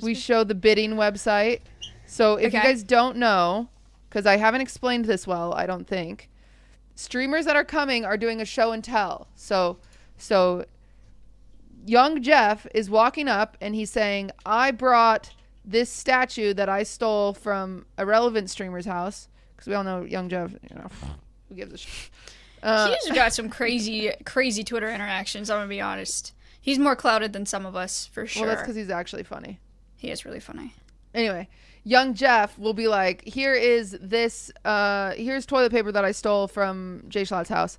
We show the bidding website. So if you guys don't know, because I haven't explained this well, I don't think. streamers that are coming are doing a show and tell. So young Jeff is walking up and he's saying, I brought this statue that I stole from a relevant streamer's house. Because we all know young Jeff, you know, who gives a shit. He's got some crazy Twitter interactions, I'm going to be honest. He's more clouded than some of us, for sure. Well, that's because he's actually funny. He is really funny. Anyway, young Jeff will be like, here's toilet paper that I stole from Jay Schlatt's house.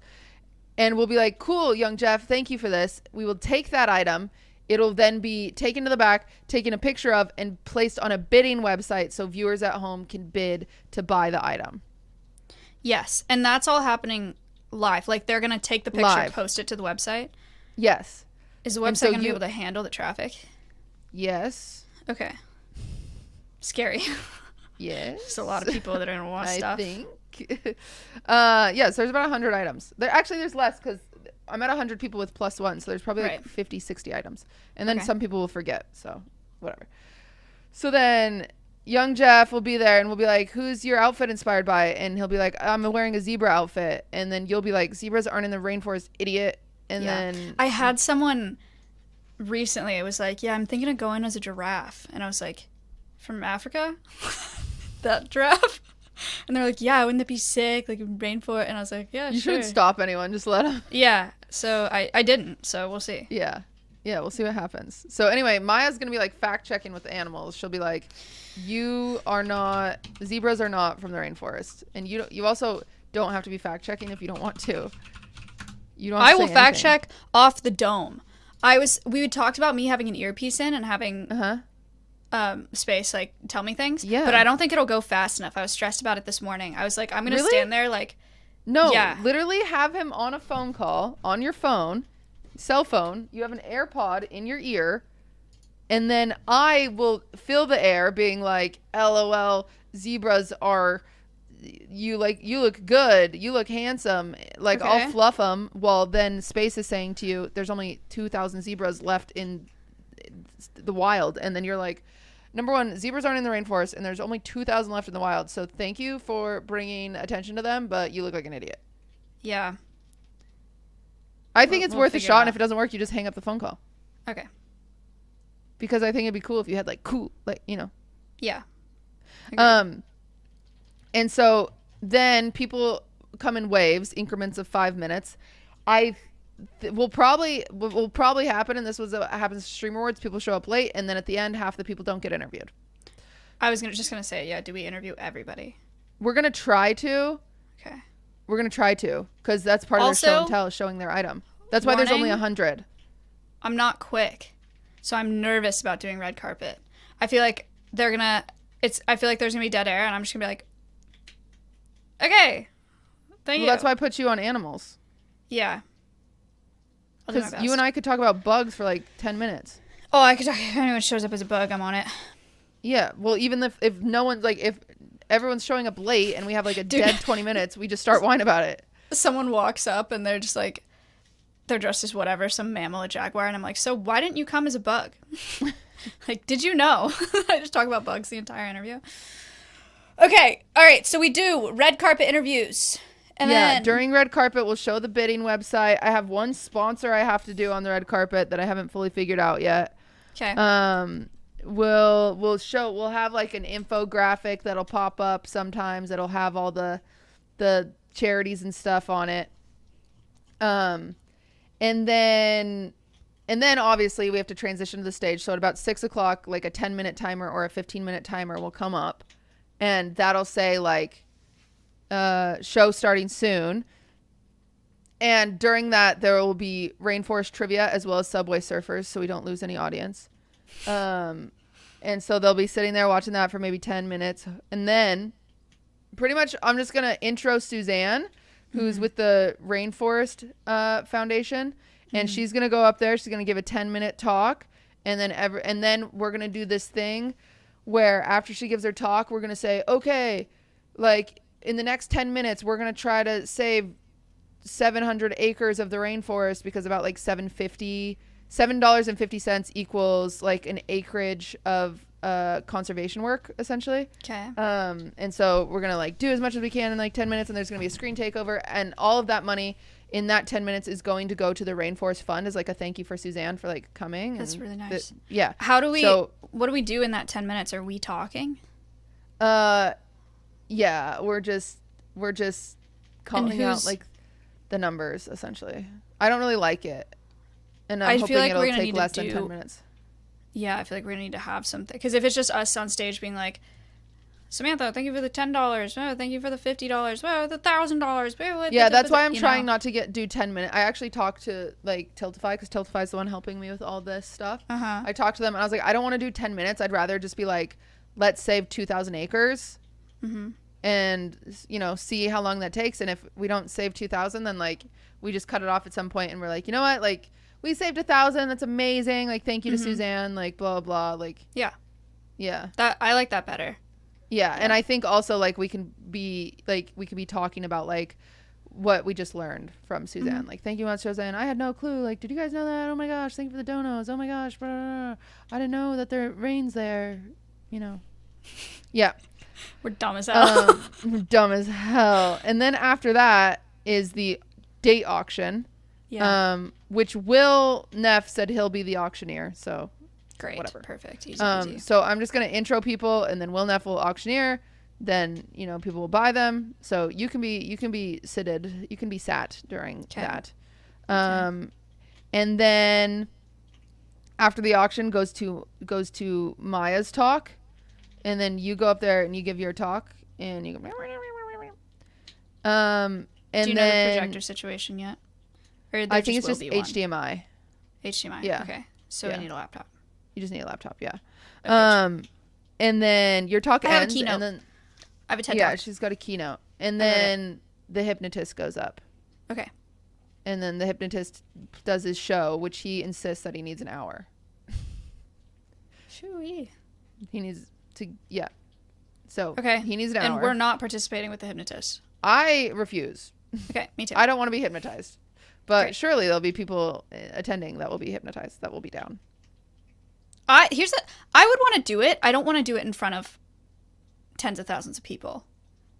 And we'll be like, cool, young Jeff, thank you for this. We will take that item. It'll then be taken to the back, taken a picture of, and placed on a bidding website so viewers at home can bid to buy the item. Yes, and that's all happening live. Like, they're going to take the picture and post it to the website? Yes. Is the website going to be able to handle the traffic? Yes. Okay. Scary. Yes. There's a lot of people that are going to want stuff. I think. Yes, there's about 100 items. There's less because I'm at 100 people with +1, so there's probably like 50, 60 items. And then some people will forget, so whatever. So then young Jeff will be there and we'll be like, who's your outfit inspired by? And he'll be like, I'm wearing a zebra outfit. And then you'll be like, zebras aren't in the rainforest, idiot. And then I had someone recently, it was like, yeah, I'm thinking of going as a giraffe. And I was like, from Africa? That giraffe? And they're like, yeah, wouldn't that be sick? Like, rainforest. And I was like, yeah, you sure. shouldn't stop anyone. Just let them. Yeah. So I didn't. So we'll see. Yeah. Yeah, we'll see what happens. So anyway, Maya's going to be like fact-checking with the animals. She'll be like, zebras are not from the rainforest. And you also don't have to be fact-checking if you don't want to. You don't have to say anything. fact-check off the dome. We had talked about me having an earpiece in and having space, like, tell me things. Yeah. But I don't think it'll go fast enough. I was stressed about it this morning. I was like, I'm going to stand there like... No, literally have him on a phone call, on your phone, cell phone. You have an AirPod in your ear. And then I will fill the air being like, LOL, zebras are... You look good. You look handsome. Like, okay. I'll fluff them. While then Space is saying to you, there's only 2,000 zebras left in the wild. And then you're like... Number one, zebras aren't in the rainforest, and there's only 2,000 left in the wild. So thank you for bringing attention to them, but you look like an idiot. Yeah. I think it's worth a shot, and if it doesn't work, you just hang up the phone call. Okay. Because I think it'd be cool if you had, like, Yeah. Agreed. And so then people come in waves, increments of 5 minutes. Will probably happen, and this happens to Streamer Awards. People show up late, and then at the end, half the people don't get interviewed. I was just gonna say, yeah. Do we interview everybody? We're gonna try to. Okay. We're gonna try to, because that's part of their show and tell, is showing their item. That's why there's only 100. I'm not quick, so I'm nervous about doing red carpet. I feel like I feel like there's gonna be dead air, and I'm just gonna be like, okay, thank you. That's why I put you on animals. Yeah. Because you and I could talk about bugs for like 10 minutes. Oh, I could talk. If anyone shows up as a bug, I'm on it. Yeah. Well, even if no one's like, if everyone's showing up late and we have like a dead 20 minutes, we just start whining about it. Someone walks up and they're just like, they're dressed as whatever, some mammal, a jaguar. And I'm like, so why didn't you come as a bug? Like, did you know? I just talk about bugs the entire interview. Okay. All right. So we do red carpet interviews. And then during red carpet, we'll show the bidding website. I have one sponsor I have to do on the red carpet that I haven't fully figured out yet. Okay. We'll have like an infographic that'll pop up sometimes. It'll have all the charities and stuff on it. And then obviously we have to transition to the stage. So at about 6 o'clock, like a 10-minute timer or a 15-minute timer will come up, and that'll say like, show starting soon. And during that, there will be rainforest trivia as well as Subway Surfers, so we don't lose any audience. And so they'll be sitting there watching that for maybe 10 minutes. And then pretty much I'm just going to intro Suzanne, who's with the Rainforest Foundation. And she's going to go up there. She's going to give a 10-minute talk. And then we're going to do this thing where after she gives her talk, we're going to say, okay, like, in the next 10 minutes, we're going to try to save 700 acres of the rainforest, because about like $7.50 equals like an acreage of conservation work essentially. Okay. And so we're gonna like do as much as we can in like 10 minutes, and there's gonna be a screen takeover, and all of that money in that 10 minutes is going to go to the Rainforest Fund as like a thank you for Suzanne for like coming. That's really nice. Yeah. How do we? What do we do in that 10 minutes? Are we talking? Yeah, we're just calling out like the numbers essentially. I don't really like it, and I'm hoping it'll take less than 10 minutes. Yeah, I feel like we're gonna need to have something, because if it's just us on stage being like, Samantha, thank you for the $10. Oh, thank you for the $50. Oh, the $1,000. Yeah, that's why I'm trying not to do 10 minutes. I actually talked to like Tiltify, because Tiltify is the one helping me with all this stuff. I talked to them and I was like, I don't want to do 10 minutes. I'd rather just be like, let's save 2,000 acres, and you know, see how long that takes. And if we don't save 2,000, then like we just cut it off at some point, and we're like, you know what, like we saved 1,000. That's amazing. Like, thank you to Suzanne. Like, blah blah. Like, yeah. That I like that better. Yeah, and I think also like we could be talking about like what we just learned from Suzanne. Like, thank you much, Suzanne. I had no clue. Like, did you guys know that? Oh my gosh, thank you for the donos. Oh my gosh, blah, blah, blah. I didn't know that there rains there. You know. Yeah. We're dumb as hell. We're dumb as hell. And then after that is the date auction. Yeah. Which Will Neff said he'll be the auctioneer. So great. Whatever. Perfect. Easy, easy. So I'm just going to intro people, and then Will Neff will auctioneer. Then, you know, people will buy them. So you can be seated. You can be sat during that. And then after the auction goes to Maya's talk. And then you go up there and you give your talk, and you go. And do you know the projector situation yet? Or I think it's just HDMI. HDMI. Yeah. Okay. So I need a laptop. You just need a laptop. Yeah. Okay. And then your talk ends, and then I have a TED talk. Talk. She's got a keynote, and then the hypnotist goes up. Okay. And then the hypnotist does his show, which he insists that he needs an hour. Shoo-wee. He needs to, so he needs an hour, and we're not participating with the hypnotist. I refuse. Okay, me too. I don't want to be hypnotized, but surely there'll be people attending that will be hypnotized, that will be down. I would want to do it. I don't want to do it in front of tens of thousands of people,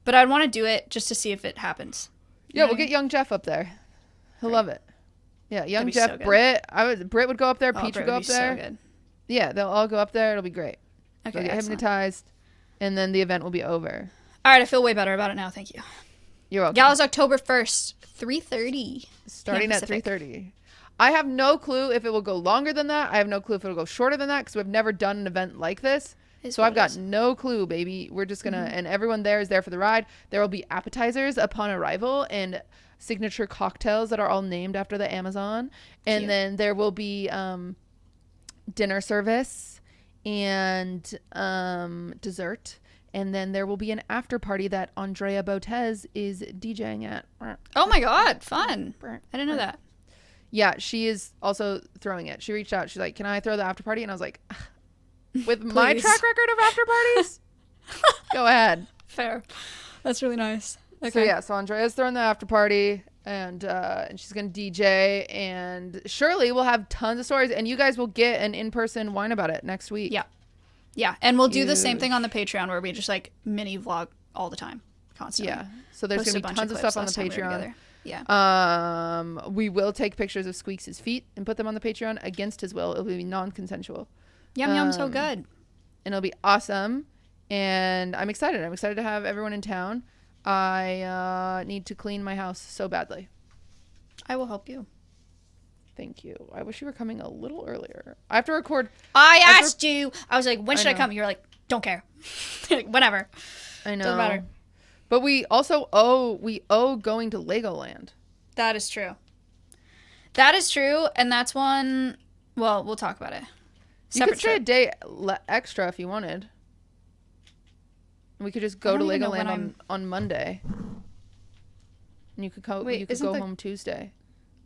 but I'd want to do it just to see if it happens. Yeah, we'll get young Jeff up there. He'll love it. Yeah, young Jeff, so Britt. Britt would go up there. Peach would go up there. So good. Yeah, they'll all go up there. It'll be great. Okay, get hypnotized, and then the event will be over. All right, I feel way better about it now. Thank you. You're welcome. Gala's October 1st, 3:30. Starting at 3:30. I have no clue if it will go longer than that. I have no clue if it'll go shorter than that, because we've never done an event like this. So I've got no clue, baby. We're just going to, and everyone there is there for the ride. There will be appetizers upon arrival and signature cocktails that are all named after the Amazon. And then there will be dinner service and dessert, and then there will be an after party that Andrea Botez is DJing at. Oh my god, fun. I didn't know that. Yeah, she is also throwing it. She reached out, she's like, can I throw the after party? And I was like, with my track record of after parties, go ahead. Fair. That's really nice. Okay. So Andrea's throwing the after party, and she's gonna DJ, and surely we'll have tons of stories, and you guys will get an in-person Wine About It next week. Yeah, and we'll do the same thing on the Patreon, where we just like mini vlog all the time, constantly. Yeah, so there's gonna be tons of stuff on the Patreon. We will take pictures of Squeaks' feet and put them on the Patreon against his will. It'll be non-consensual. Yum, so good. And it'll be awesome, and I'm excited to have everyone in town. I need to clean my house so badly. I will help you. Thank you. I wish you were coming a little earlier. I have to record. I asked you. I was like, when should I come? You were like, don't care. Whenever. I know. Doesn't matter. But we also owe going to Legoland. That is true. That is true, and that's one. Well, we'll talk about it. You could stay a day extra if you wanted. We could just go to Legoland on Monday. And you could go. Wait, you could go home Tuesday.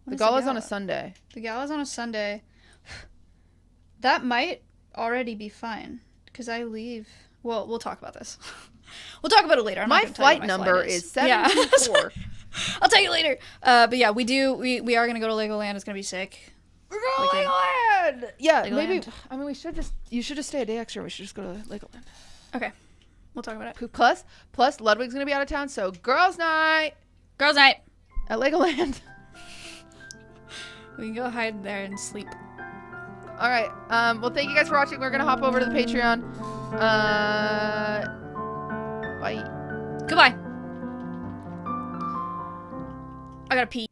The gala's on a Sunday. The gala's on a Sunday. That might already be fine, because I leave. Well, we'll talk about this. We'll talk about it later. My flight number is 724. I'll tell you later. But yeah, we are going to go to Legoland. It's going to be sick. We're going to Legoland! Yeah, Legoland. Maybe. I mean, you should just stay a day extra. We should just go to Legoland. Okay. We'll talk about it. Plus, Ludwig's going to be out of town, so girls' night. Girls' night. At Legoland. We can go hide there and sleep. All right. Well, thank you guys for watching. We're going to hop over to the Patreon. Bye. Goodbye. I gotta pee.